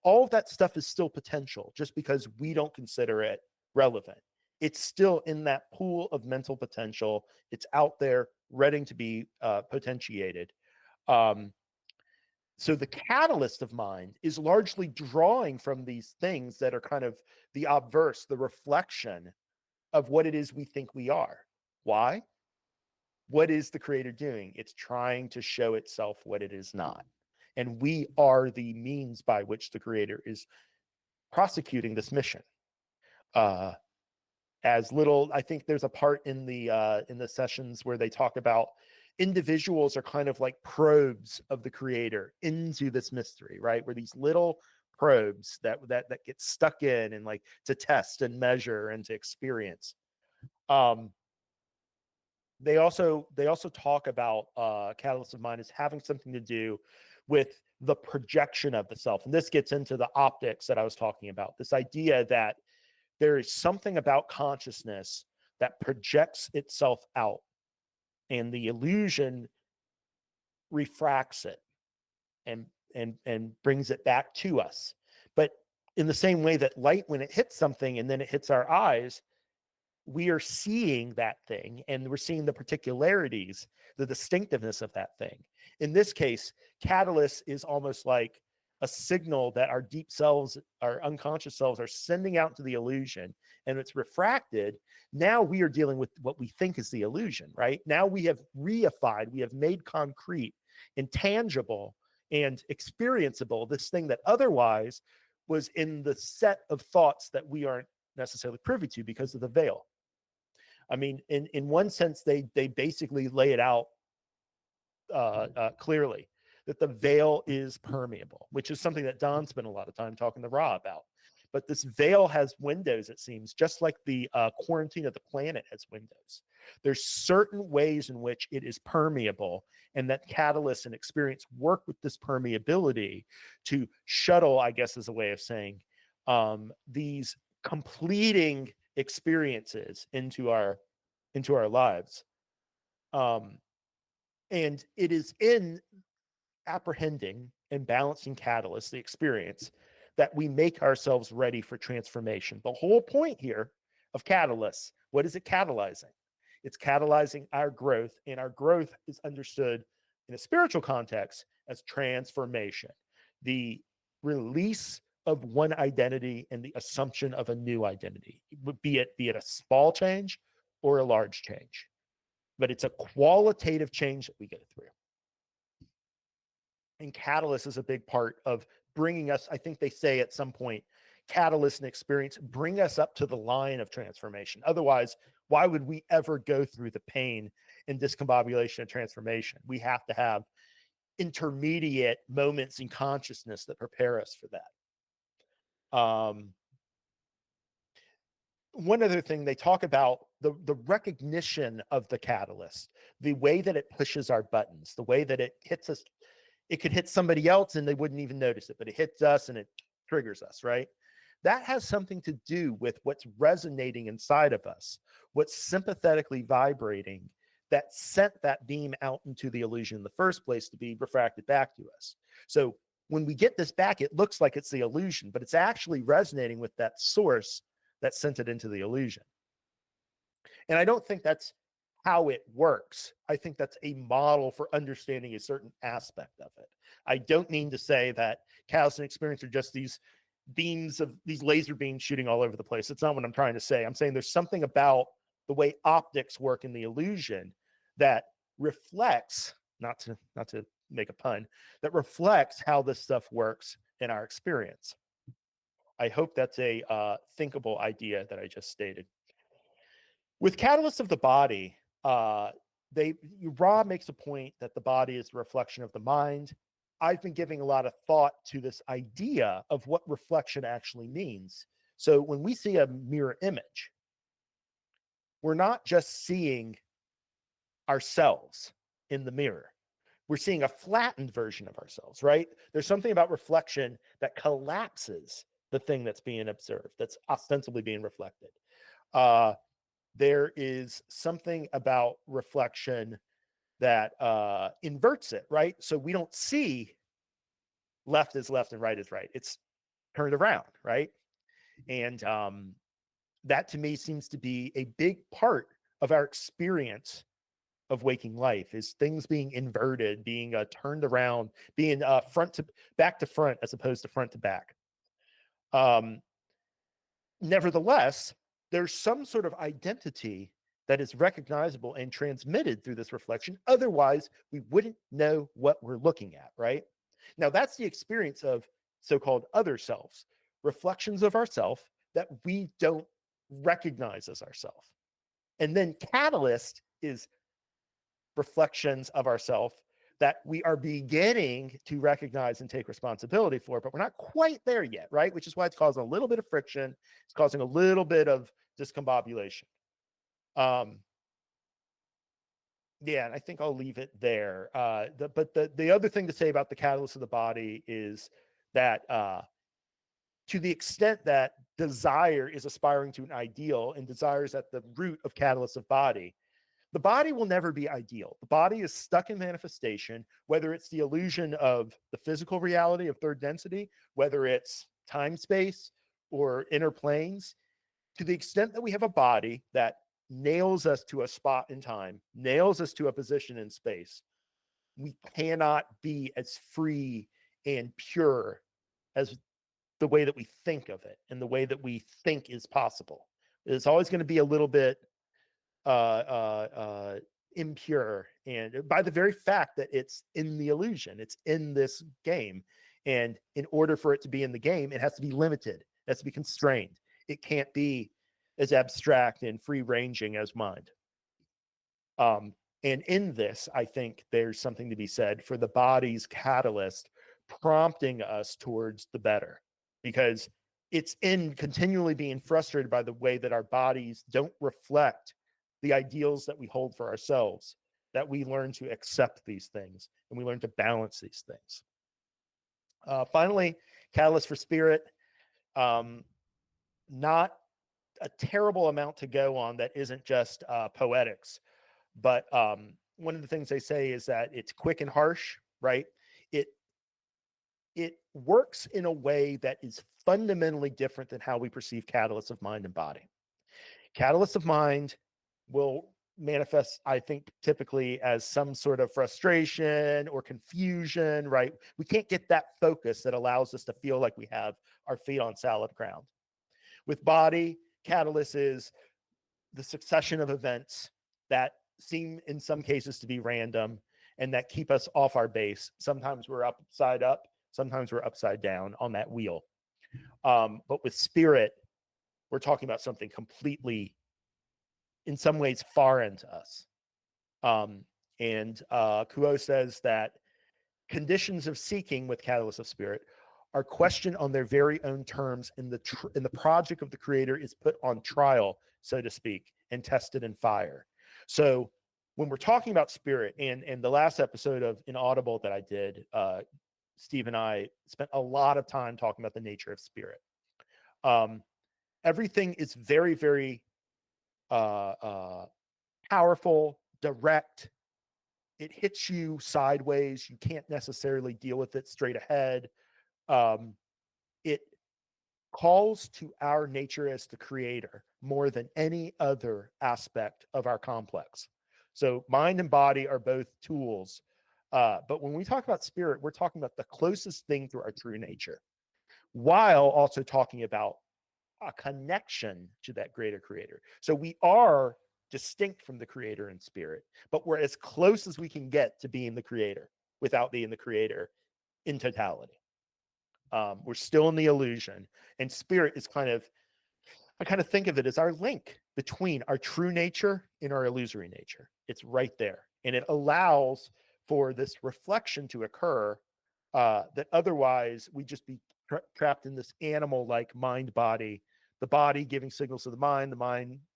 All of that stuff is still potential just because we don't consider it relevant. It's still in that pool of mental potential. It's out there ready to be potentiated. So the catalyst of mind is largely drawing from these things that are kind of the obverse, the reflection of what it is we think we are. Why? What is the creator doing? It's trying to show itself what it is not. And we are the means by which the creator is prosecuting this mission. As little, I think there's a part in the sessions where they talk about individuals are kind of like probes of the creator into this mystery, right? Where these little probes that get stuck in and like to test and measure and to experience. They also talk about catalyst of mind as having something to do with the projection of the self. And this gets into the optics that I was talking about, this idea that there is something about consciousness that projects itself out, and the illusion refracts it and brings it back to us. But in the same way that light, when it hits something and then it hits our eyes, we are seeing that thing and we're seeing the particularities, the distinctiveness of that thing. In this case, catalyst is almost like a signal that our deep selves, our unconscious selves, are sending out to the illusion, and it's refracted. Now we are dealing with what we think is the illusion, right? Now we have reified, we have made concrete and tangible and experienceable this thing that otherwise was in the set of thoughts that we aren't necessarily privy to because of the veil. I mean, in one sense, they basically lay it out clearly, that the veil is permeable, which is something that Don spent a lot of time talking to Ra about. But this veil has windows, it seems, just like the quarantine of the planet has windows. There's certain ways in which it is permeable, and that catalyst and experience work with this permeability to shuttle, I guess is a way of saying, these completing experiences into our lives. And it is in apprehending and balancing catalyst, the experience, that we make ourselves ready for transformation. The whole point here of catalyst, what is it catalyzing? It's catalyzing our growth, and our growth is understood in a spiritual context as transformation, the release of one identity and the assumption of a new identity, be it a small change or a large change. But it's a qualitative change that we get through. And catalyst is a big part of bringing us, I think they say at some point, catalyst and experience bring us up to the line of transformation. Otherwise, why would we ever go through the pain and discombobulation of transformation? We have to have intermediate moments in consciousness that prepare us for that. One other thing, they talk about the recognition of the catalyst, the way that it pushes our buttons, the way that it hits us. It could hit somebody else and they wouldn't even notice it, but it hits us and it triggers us, right? That has something to do with what's resonating inside of us, what's sympathetically vibrating that sent that beam out into the illusion in the first place to be refracted back to us. So when we get this back, it looks like it's the illusion, but it's actually resonating with that source that sent it into the illusion. And I don't think that's how it works. I think that's a model for understanding a certain aspect of it. I don't mean to say that catalyst and experience are just these beams of these laser beams shooting all over the place. That's not what I'm trying to say. I'm saying there's something about the way optics work in the illusion that reflects, not to make a pun, that reflects how this stuff works in our experience. I hope that's a thinkable idea that I just stated. With catalysts of the body, Ra makes a point that the body is a reflection of the mind. I've been giving a lot of thought to this idea of what reflection actually means. So when we see a mirror image, we're not just seeing ourselves in the mirror. We're seeing a flattened version of ourselves, right? There's something about reflection that collapses the thing that's being observed, that's ostensibly being reflected. There is something about reflection that inverts it, right? So we don't see left is left and right is right. It's turned around, right? And that to me seems to be a big part of our experience of waking life, is things being inverted, being turned around, being back to front as opposed to front to back. Nevertheless, there's some sort of identity that is recognizable and transmitted through this reflection. Otherwise, we wouldn't know what we're looking at, right? Now, that's the experience of so-called other selves, reflections of ourself that we don't recognize as ourself. And then catalyst is reflections of ourself that we are beginning to recognize and take responsibility for, but we're not quite there yet, right? Which is why it's causing a little bit of friction. It's causing a little bit of discombobulation. Yeah, and I think I'll leave it there. But the other thing to say about the catalyst of the body is that to the extent that desire is aspiring to an ideal and desire is at the root of catalyst of body, the body will never be ideal. The body is stuck in manifestation, whether it's the illusion of the physical reality of third density, whether it's time space or inner planes. To the extent that we have a body that nails us to a spot in time, nails us to a position in space, we cannot be as free and pure as the way that we think of it and the way that we think is possible. It's always going to be a little bit impure, and by the very fact that it's in the illusion, it's in this game, and in order for it to be in the game, it has to be limited, it has to be constrained. It can't be as abstract and free ranging as mind. And in this, I think there's something to be said for the body's catalyst prompting us towards the better, because it's in continually being frustrated by the way that our bodies don't reflect the ideals that we hold for ourselves, that we learn to accept these things and we learn to balance these things. Finally, catalyst for spirit. Not a terrible amount to go on that isn't just poetics, but one of the things they say is that it's quick and harsh, right? It works in a way that is fundamentally different than how we perceive catalysts of mind and body. Catalysts of mind will manifest, I think, typically as some sort of frustration or confusion, right? We can't get that focus that allows us to feel like we have our feet on solid ground. With body, catalyst is the succession of events that seem in some cases to be random and that keep us off our base. Sometimes we're upside up, sometimes we're upside down on that wheel. But with spirit, we're talking about something completely, in some ways, foreign to us. Kuo says that conditions of seeking with catalyst of spirit are questioned on their very own terms, and the project of the creator is put on trial, so to speak, and tested in fire. So when we're talking about spirit, and the last episode of Inaudible that I did, Steve and I spent a lot of time talking about the nature of spirit. Everything is very, very powerful, direct. It hits you sideways. You can't necessarily deal with it straight ahead. It calls to our nature as the creator more than any other aspect of our complex. So mind and body are both tools. But when we talk about spirit, we're talking about the closest thing to our true nature, while also talking about a connection to that greater creator. So we are distinct from the creator in spirit, but we're as close as we can get to being the creator without being the creator in totality. We're still in the illusion, and spirit is I kind of think of it as our link between our true nature and our illusory nature. It's right there, and it allows for this reflection to occur that otherwise we just be trapped in this animal-like mind body, the body giving signals to the mind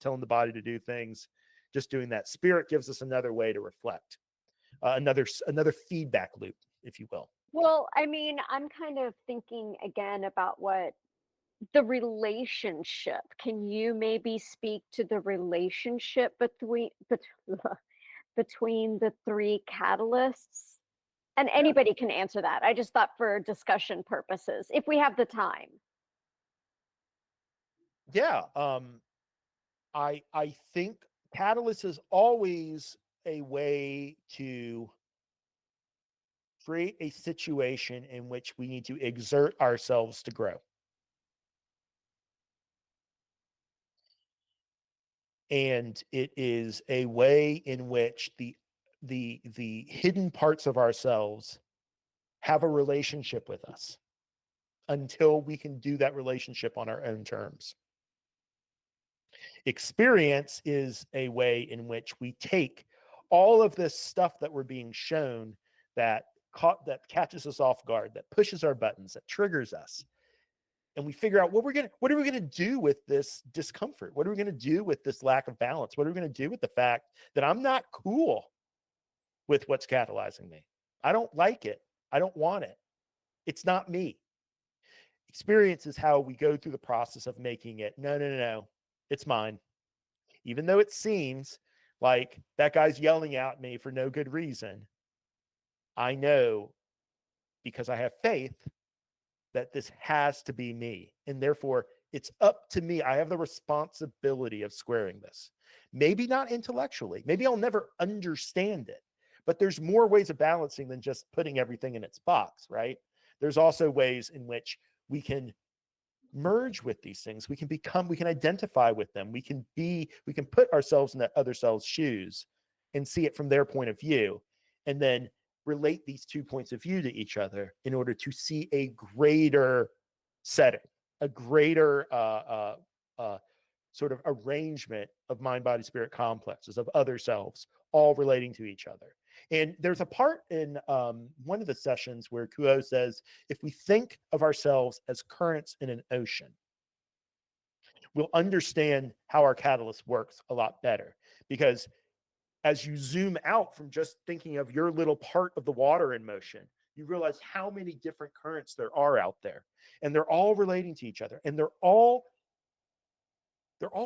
telling the body to do things, just doing that. Spirit gives us another way to reflect, another feedback loop, if you will. Well, I mean, I'm kind of thinking again about what the relationship. Can you maybe speak to the relationship between the three catalysts? And anybody can answer that. I just thought for discussion purposes, if we have the time. Yeah, I think catalyst is always a way to create a situation in which we need to exert ourselves to grow. And it is a way in which the hidden parts of ourselves have a relationship with us until we can do that relationship on our own terms. Experience is a way in which we take all of this stuff that we're being shown that catches us off guard, that pushes our buttons, that triggers us, and we figure out what are we gonna do with this discomfort? What are we gonna do with this lack of balance? What are we gonna do with the fact that I'm not cool with what's catalyzing me? I don't like it. I don't want it. It's not me. Experience is how we go through the process of making it. No. It's mine. Even though it seems like that guy's yelling at me for no good reason, I know, because I have faith, that this has to be me. And therefore, it's up to me. I have the responsibility of squaring this. Maybe not intellectually. Maybe I'll never understand it. But there's more ways of balancing than just putting everything in its box, right? There's also ways in which we can merge with these things. We can identify with them. We can put ourselves in that other self's shoes and see it from their point of view, and then relate these two points of view to each other in order to see a greater setting, a greater sort of arrangement of mind, body, spirit complexes of other selves, all relating to each other. And there's a part in one of the sessions where Kuo says, if we think of ourselves as currents in an ocean, we'll understand how our catalyst works a lot better. Because as you zoom out from just thinking of your little part of the water in motion, you realize how many different currents there are out there. And they're all relating to each other. And they're all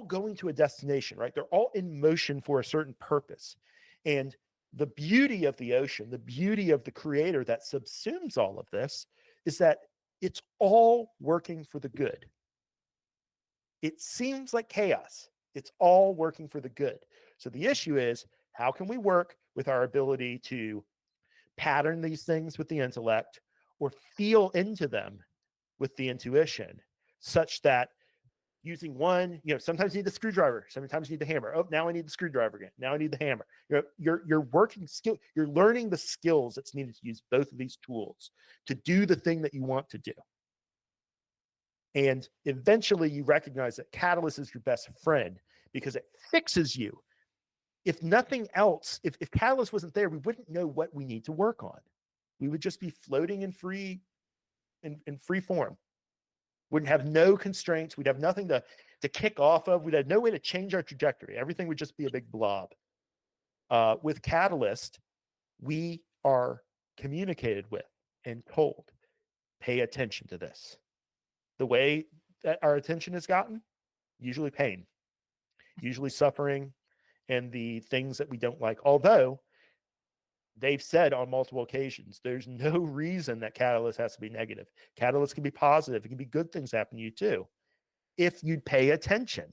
going to a destination, right? They're all in motion for a certain purpose. And the beauty of the ocean, the beauty of the creator that subsumes all of this, is that it's all working for the good. It seems like chaos. It's all working for the good. So the issue is, how can we work with our ability to pattern these things with the intellect or feel into them with the intuition, such that using one, sometimes you need the screwdriver, sometimes you need the hammer. Oh, now I need the screwdriver again. Now I need the hammer. You're working skill. You're learning the skills that's needed to use both of these tools to do the thing that you want to do. And eventually you recognize that catalyst is your best friend because it fixes you. If nothing else, if catalyst wasn't there, we wouldn't know what we need to work on. We would just be floating in free form. Wouldn't have no constraints. We'd have nothing to kick off of. We'd have no way to change our trajectory. Everything would just be a big blob. With Catalyst, we are communicated with and told, pay attention to this. The way that our attention is gotten, usually pain, usually suffering, and the things that we don't like. Although they've said on multiple occasions, there's no reason that catalyst has to be negative. Catalyst can be positive. It can be good things happen to you too. If you'd pay attention,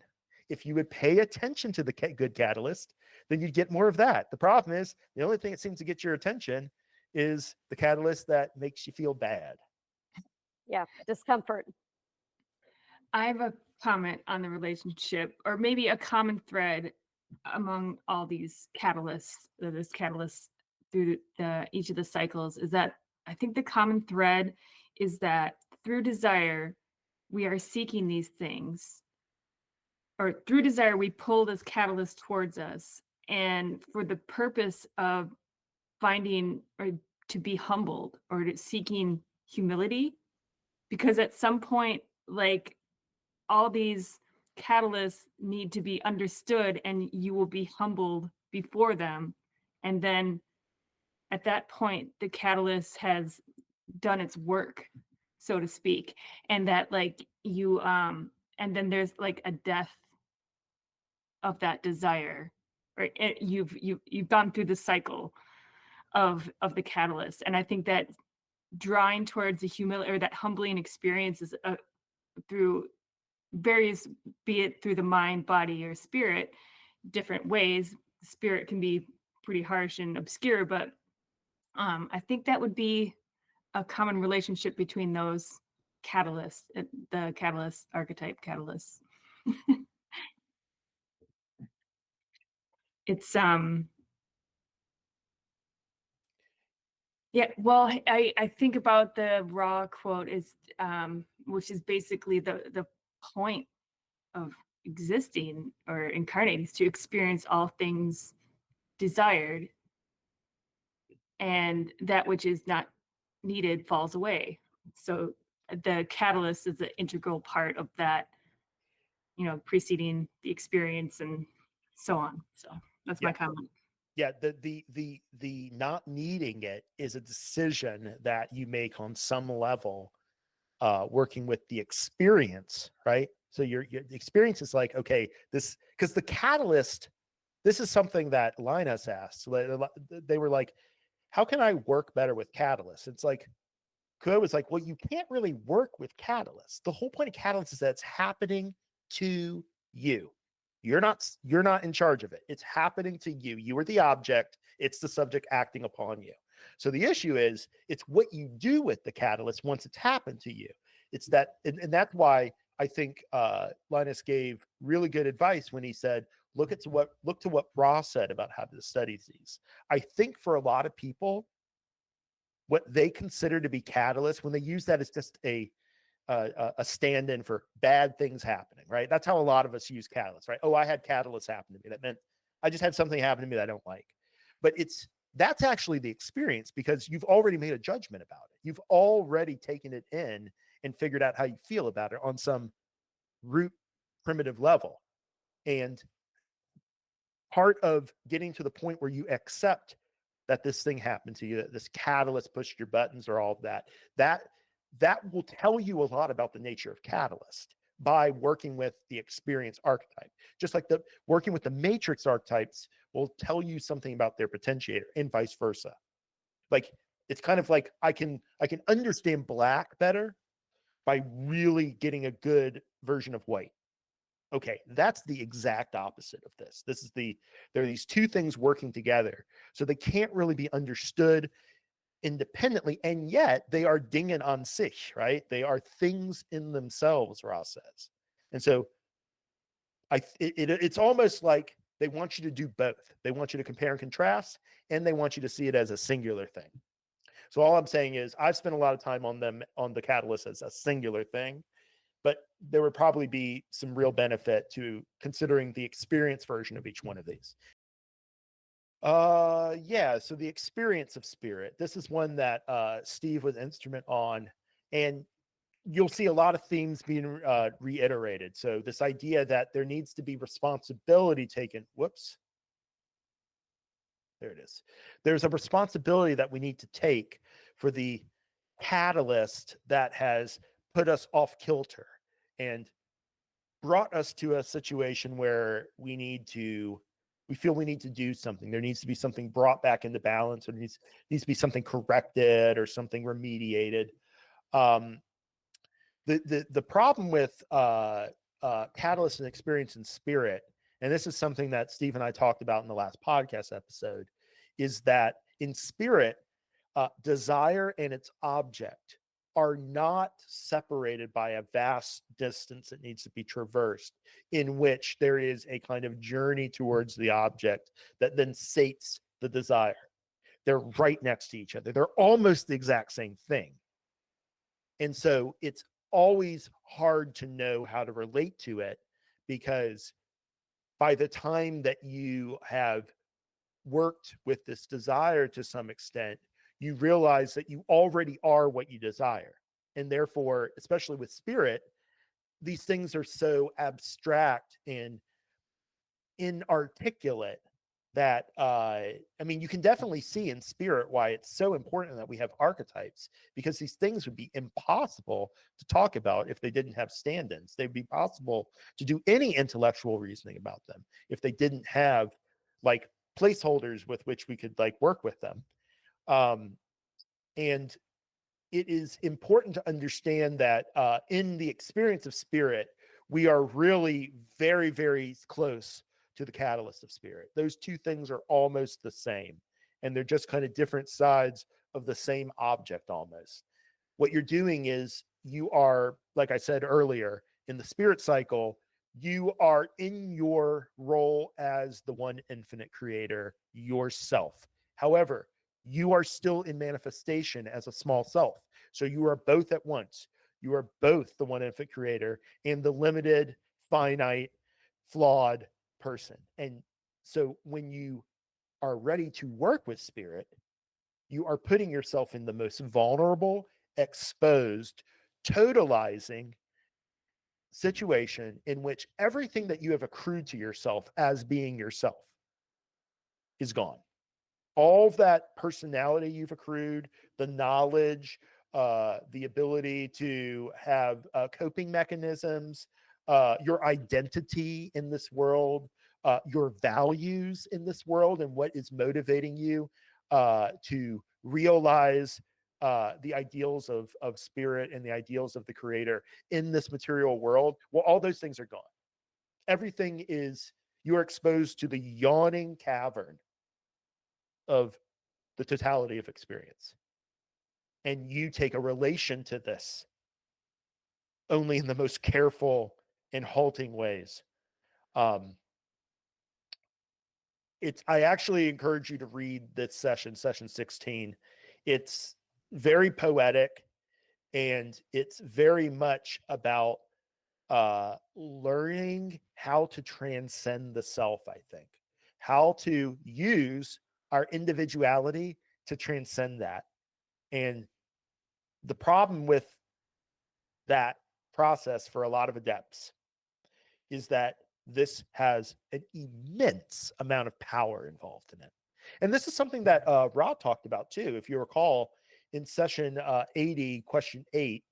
if you would pay attention to the good catalyst, then you'd get more of that. The problem is, the only thing that seems to get your attention is the catalyst that makes you feel bad. Yeah, discomfort. I have a comment on the relationship, or maybe a common thread among all these catalysts, this catalyst through each of the cycles, is that I think the common thread is that through desire, we are seeking these things, or through desire, we pull this catalyst towards us. And for the purpose of finding or to be humbled or to seeking humility, because at some point, like all these catalysts need to be understood and you will be humbled before them. And then at that point, the catalyst has done its work, so to speak. And that like you and then there's like a death of that desire, right? You've gone through the cycle of the catalyst. And I think that drawing towards the humility or that humbling experience is through various, be it through the mind, body, or spirit, different ways. Spirit can be pretty harsh and obscure, but I think that would be a common relationship between those catalysts, the catalyst archetype catalysts. It's yeah, well, I think about the raw quote is which is basically the point of existing or incarnating is to experience all things desired, and that which is not needed falls away. So the catalyst is an integral part of that, preceding the experience and so on. So that's my comment. Yeah, the not needing it is a decision that you make on some level, working with the experience, right? So your the experience is like, okay, this, because the catalyst, this is something that Linus asked. They were like, how can I work better with catalysts? It's like, Kuo was like, well, you can't really work with catalysts. The whole point of catalysts is that it's happening to you. You're not in charge of it. It's happening to you. You are the object. It's the subject acting upon you. So the issue is, it's what you do with the catalyst once it's happened to you. It's that, and that's why I think Linus gave really good advice when he said, look to what Ross said about how to study these. I think for a lot of people, what they consider to be catalyst, when they use that as just a stand-in for bad things happening, right? That's how a lot of us use catalyst, right? Oh, I had catalyst happen to me. That meant I just had something happen to me that I don't like. But that's actually the experience, because you've already made a judgment about it. You've already taken it in and figured out how you feel about it on some root primitive level. And part of getting to the point where you accept that this thing happened to you, that this catalyst pushed your buttons or all of that will tell you a lot about the nature of catalyst by working with the experience archetype. Just like the working with the matrix archetypes will tell you something about their potentiator, and vice versa. Like, it's kind of like I can understand black better by really getting a good version of white. Okay, that's the exact opposite of this. There are these two things working together, so they can't really be understood independently, and yet they are Dingen an sich, right? They are things in themselves, Ross says. And so it's almost like they want you to do both. They want you to compare and contrast, and they want you to see it as a singular thing. So all I'm saying is, I've spent a lot of time on the catalyst as a singular thing, but there would probably be some real benefit to considering the experience version of each one of these. Yeah, so the experience of spirit. This is one that Steve was instrument on, and you'll see a lot of themes being reiterated. So this idea that there needs to be responsibility taken. Whoops. There it is. There's a responsibility that we need to take for the catalyst that has put us off kilter and brought us to a situation where we feel we need to do something. There needs to be something brought back into balance, or needs to be something corrected or something remediated. The problem with catalyst and experience and spirit, and this is something that Steve and I talked about in the last podcast episode, is that in spirit, desire and its object are not separated by a vast distance that needs to be traversed, in which there is a kind of journey towards the object that then sates the desire. They're right next to each other. They're almost the exact same thing. And so it's always hard to know how to relate to it, because by the time that you have worked with this desire to some extent, you realize that you already are what you desire. And therefore, especially with spirit, these things are so abstract and inarticulate that I mean, you can definitely see in spirit why it's so important that we have archetypes, because these things would be impossible to talk about if they didn't have stand-ins. They'd be possible to do any intellectual reasoning about them if they didn't have like placeholders with which we could like work with them. And it is important to understand that in the experience of spirit, we are really very, very close to the catalyst of spirit. Those two things are almost the same, and they're just kind of different sides of the same object almost. What you're doing is you are, like I said earlier, in the spirit cycle, you are in your role as the one infinite creator yourself. However, you are still in manifestation as a small self. So you are both at once. You are both the one infinite creator and the limited, finite, flawed person. And so when you are ready to work with spirit, you are putting yourself in the most vulnerable, exposed, totalizing situation in which everything that you have accrued to yourself as being yourself is gone. All of that personality you've accrued, the knowledge, the ability to have coping mechanisms, your identity in this world, your values in this world, and what is motivating you to realize the ideals of spirit and the ideals of the creator in this material world. Well, all those things are gone. Everything is, you're exposed to the yawning cavern of the totality of experience. And you take a relation to this only in the most careful and halting ways. I actually encourage you to read this session 16. It's very poetic, and it's very much about learning how to transcend the self, I think. How to use our individuality to transcend that. And the problem with that process for a lot of adepts is that this has an immense amount of power involved in it. And this is something that Rod talked about too. If you recall, in session 80, question 8,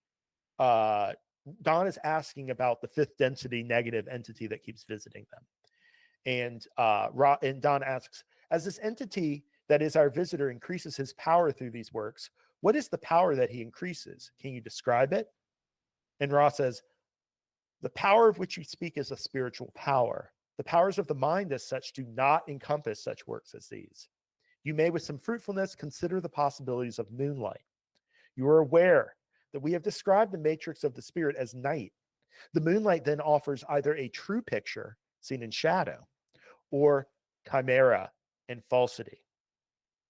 Don is asking about the fifth density negative entity that keeps visiting them. And Don asks, as this entity that is our visitor increases his power through these works, what is the power that he increases? Can you describe it? And Ra says, the power of which you speak is a spiritual power. The powers of the mind as such do not encompass such works as these. You may with some fruitfulness consider the possibilities of moonlight. You are aware that we have described the matrix of the spirit as night. The moonlight then offers either a true picture seen in shadow or chimera and falsity.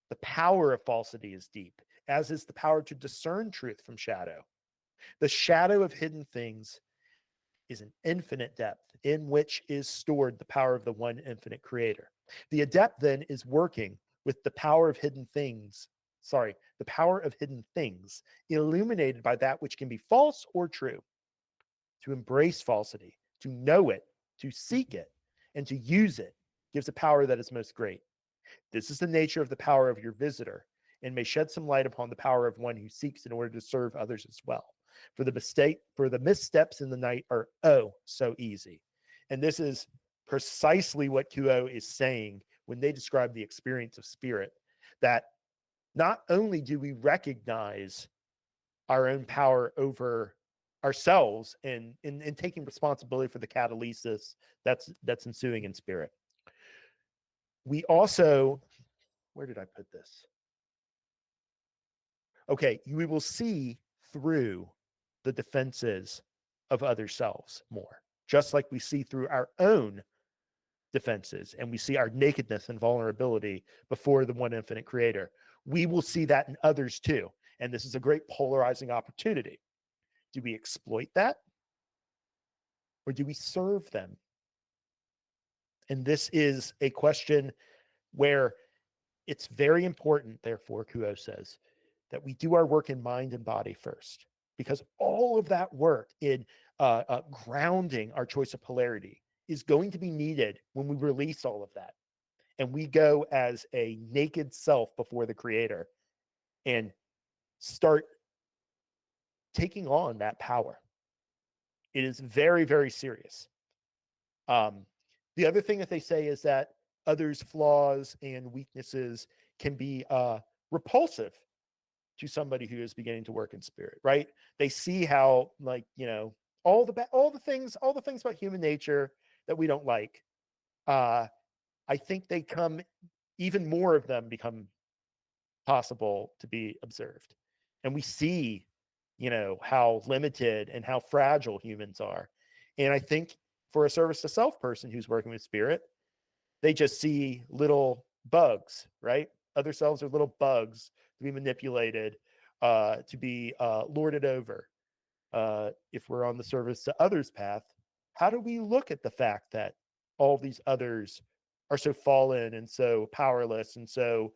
The power of falsity is deep, as is the power to discern truth from shadow. The shadow of hidden things is an infinite depth in which is stored the power of the one infinite creator. The adept then is working with the power of hidden things, the power of hidden things, illuminated by that which can be false or true. To embrace falsity, to know it, to seek it, and to use it gives a power that is most great. This is the nature of the power of your visitor, and may shed some light upon the power of one who seeks in order to serve others as well. For the missteps in the night are so easy. And this is precisely what Kuo is saying when they describe the experience of spirit, that not only do we recognize our own power over ourselves and taking responsibility for the catalysis that's ensuing in spirit, we also, where did I put this? Okay, we will see through the defenses of other selves more, just like we see through our own defenses and we see our nakedness and vulnerability before the one infinite creator. We will see that in others too. And this is a great polarizing opportunity. Do we exploit that? Or do we serve them? And this is a question where it's very important, therefore, Kuo says, that we do our work in mind and body first, because all of that work in grounding our choice of polarity is going to be needed when we release all of that. And we go as a naked self before the Creator and start taking on that power. It is very, very serious. The other thing that they say is that others' flaws and weaknesses can be repulsive to somebody who is beginning to work in spirit, right? They see how, like, you know, all the things about human nature that we don't like. I think they come, even more of them become possible to be observed, and we see, you know, how limited and how fragile humans are. And I think for a service to self person who's working with spirit, they just see little bugs, right? Other selves are little bugs to be manipulated, to be lorded over. If we're on the service to others path, how do we look at the fact that all these others are so fallen and so powerless and so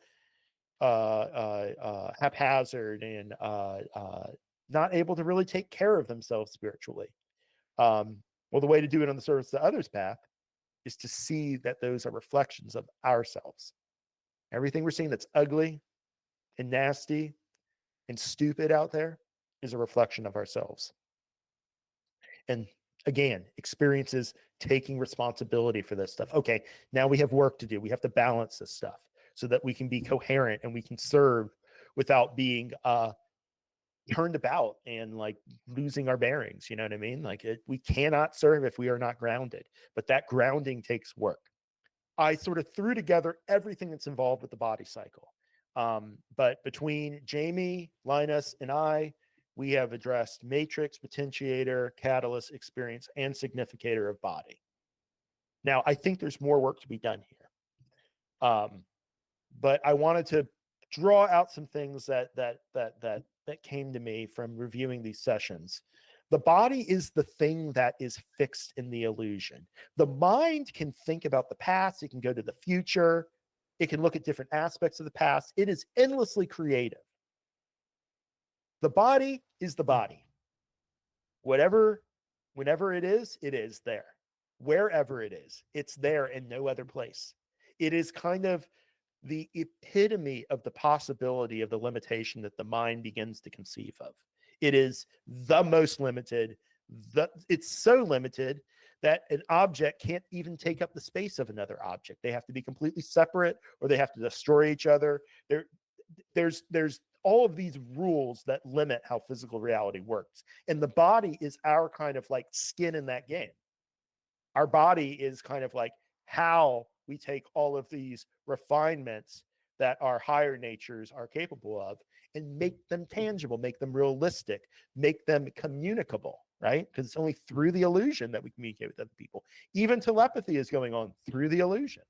haphazard and not able to really take care of themselves spiritually? Well, the way to do it on the service to others path is to see that those are reflections of ourselves. Everything we're seeing that's ugly and nasty and stupid out there is a reflection of ourselves. And again, experiences taking responsibility for this stuff. Okay, now we have work to do. We have to balance this stuff so that we can be coherent and we can serve without being turned about and like losing our bearings. You know what I mean? Like we cannot serve if we are not grounded, but that grounding takes work. I sort of threw together everything that's involved with the body cycle. But between Jamie, Linus, and I, we have addressed matrix, potentiator, catalyst, experience, and significator of body. Now, I think there's more work to be done here. But I wanted to draw out some things that came to me from reviewing these sessions. The body is the thing that is fixed in the illusion. The mind can think about the past. It can go to the future. It can look at different aspects of the past. It is endlessly creative. The body is the body. Whenever it is there. Wherever it is, it's there in no other place. It is kind of the epitome of the possibility of the limitation that the mind begins to conceive of. It is the most limited. It's so limited that an object can't even take up the space of another object. They have to be completely separate, or they have to destroy each other. There's all of these rules that limit how physical reality works. And the body is our kind of like skin in that game. Our body is kind of like how we take all of these refinements that our higher natures are capable of and make them tangible, make them realistic, make them communicable, right? Because it's only through the illusion that we communicate with other people. Even telepathy is going on through the illusion.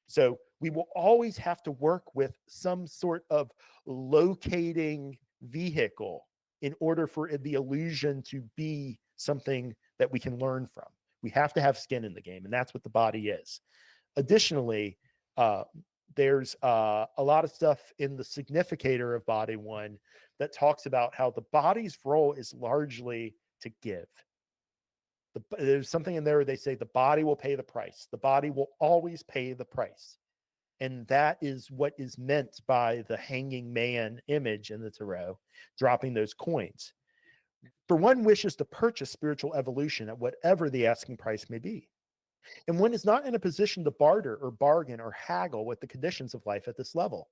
So we will always have to work with some sort of locating vehicle in order for the illusion to be something that we can learn from. We have to have skin in the game, and that's what the body is. Additionally, there's a lot of stuff in the significator of body one that talks about how the body's role is largely to give. There's something in there where they say the body will pay the price. The body will always pay the price. And that is what is meant by the hanging man image in the tarot, dropping those coins. For one wishes to purchase spiritual evolution at whatever the asking price may be. And one is not in a position to barter or bargain or haggle with the conditions of life at this level.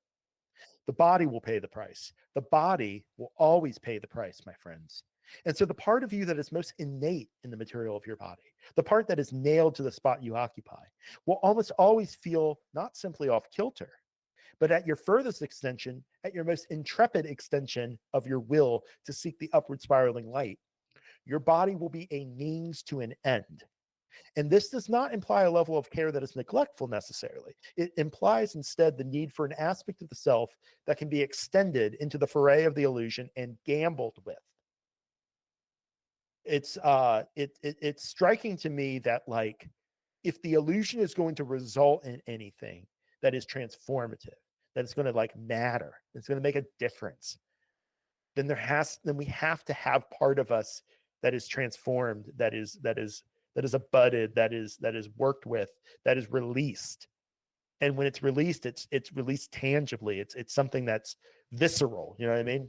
The body will pay the price. The body will always pay the price, my friends. And so the part of you that is most innate in the material of your body, the part that is nailed to the spot you occupy, will almost always feel not simply off kilter, but at your furthest extension, at your most intrepid extension of your will to seek the upward spiraling light. Your body will be a means to an end. And this does not imply a level of care that is neglectful necessarily. It implies instead the need for an aspect of the self that can be extended into the foray of the illusion and gambled with. it's striking to me that, like, if the illusion is going to result in anything that is transformative, that it's going to like matter, it's going to make a difference, then we have to have part of us that is transformed, that is abutted, that is worked with, that is released. And when it's released, it's released tangibly. It's something that's visceral. You know what I mean?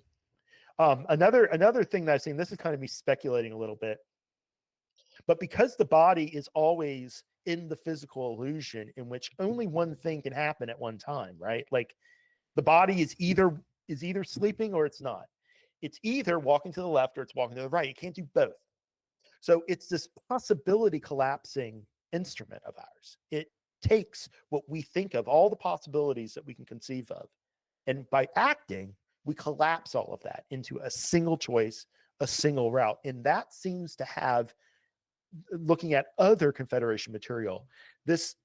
Another thing that I've seen, this is kind of me speculating a little bit, but because the body is always in the physical illusion in which only one thing can happen at one time, right? Like the body is either sleeping or it's not. It's either walking to the left or it's walking to the right. You can't do both. So it's this possibility collapsing instrument of ours. It takes what we think of, all the possibilities that we can conceive of, and by acting, we collapse all of that into a single choice, a single route. And that seems to have, looking at other Confederation material, this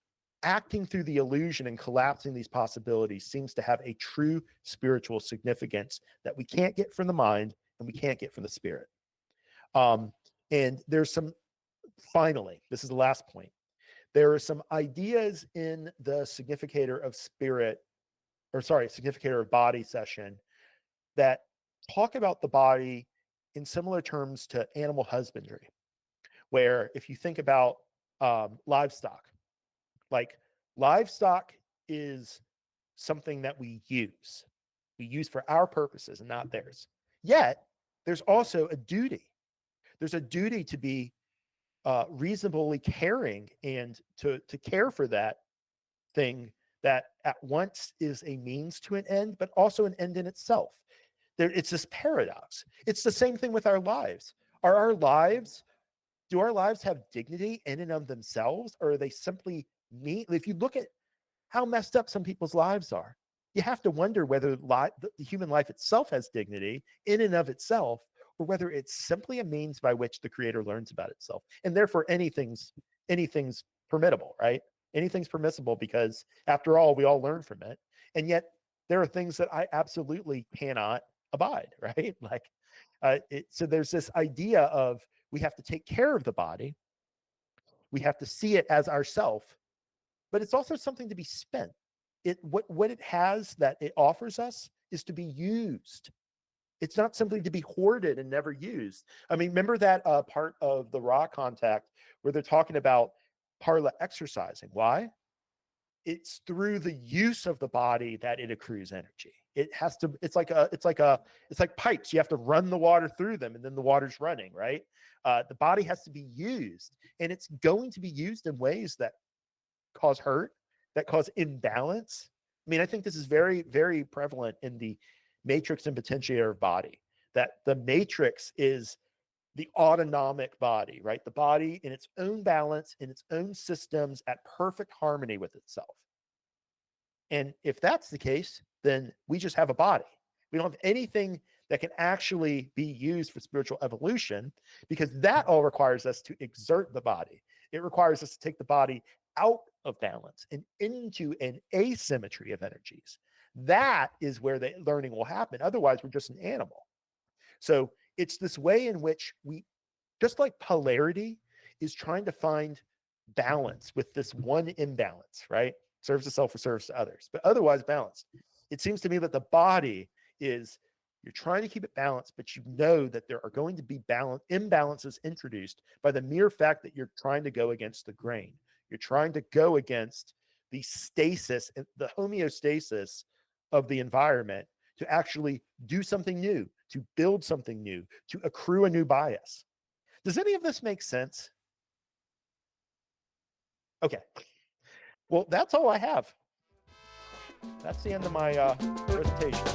acting through the illusion and collapsing these possibilities seems to have a true spiritual significance that we can't get from the mind and we can't get from the spirit. And there's some, finally, this is the last point. There are some ideas in the significator of spirit, significator of body session that talk about the body in similar terms to animal husbandry, where if you think about livestock, like livestock is something that we use for our purposes and not theirs. Yet there's also a duty. There's a duty to be reasonably caring and to care for that thing that at once is a means to an end, but also an end in itself. It's this paradox. It's the same thing with our lives. Do our lives have dignity in and of themselves, or are they simply mean? If you look at how messed up some people's lives are, you have to wonder whether the human life itself has dignity in and of itself, or whether it's simply a means by which the creator learns about itself. And therefore anything's permittable, right? Anything's permissible because after all, we all learn from it. And yet there are things that I absolutely cannot abide, right? Like, so there's this idea of we have to take care of the body. We have to see it as ourself, but it's also something to be spent. What it has that it offers us is to be used. It's not simply to be hoarded and never used. I mean, remember that part of the raw contact where they're talking about parla exercising. Why? It's through the use of the body that it accrues energy. It's like pipes. You have to run the water through them and then the water's running, right? The body has to be used, and it's going to be used in ways that cause hurt, that cause imbalance. I mean, I think this is very, very prevalent in the matrix and potentiator of body, that the matrix is the autonomic body, right? The body in its own balance, in its own systems, at perfect harmony with itself. And if that's the case, then we just have a body. We don't have anything that can actually be used for spiritual evolution, because that all requires us to exert the body. It requires us to take the body out of balance and into an asymmetry of energies. That is where the learning will happen. Otherwise, we're just an animal. So it's this way in which we, just like polarity is trying to find balance with this one imbalance, right? Serves itself or serves to others, but otherwise balanced. It seems to me that the body is, you're trying to keep it balanced, but you know that there are going to be imbalances introduced by the mere fact that you're trying to go against the grain. You're trying to go against the stasis, the homeostasis of the environment, to actually do something new, to build something new, to accrue a new bias. Does any of this make sense? Okay. Well, that's all I have. That's the end of my presentation.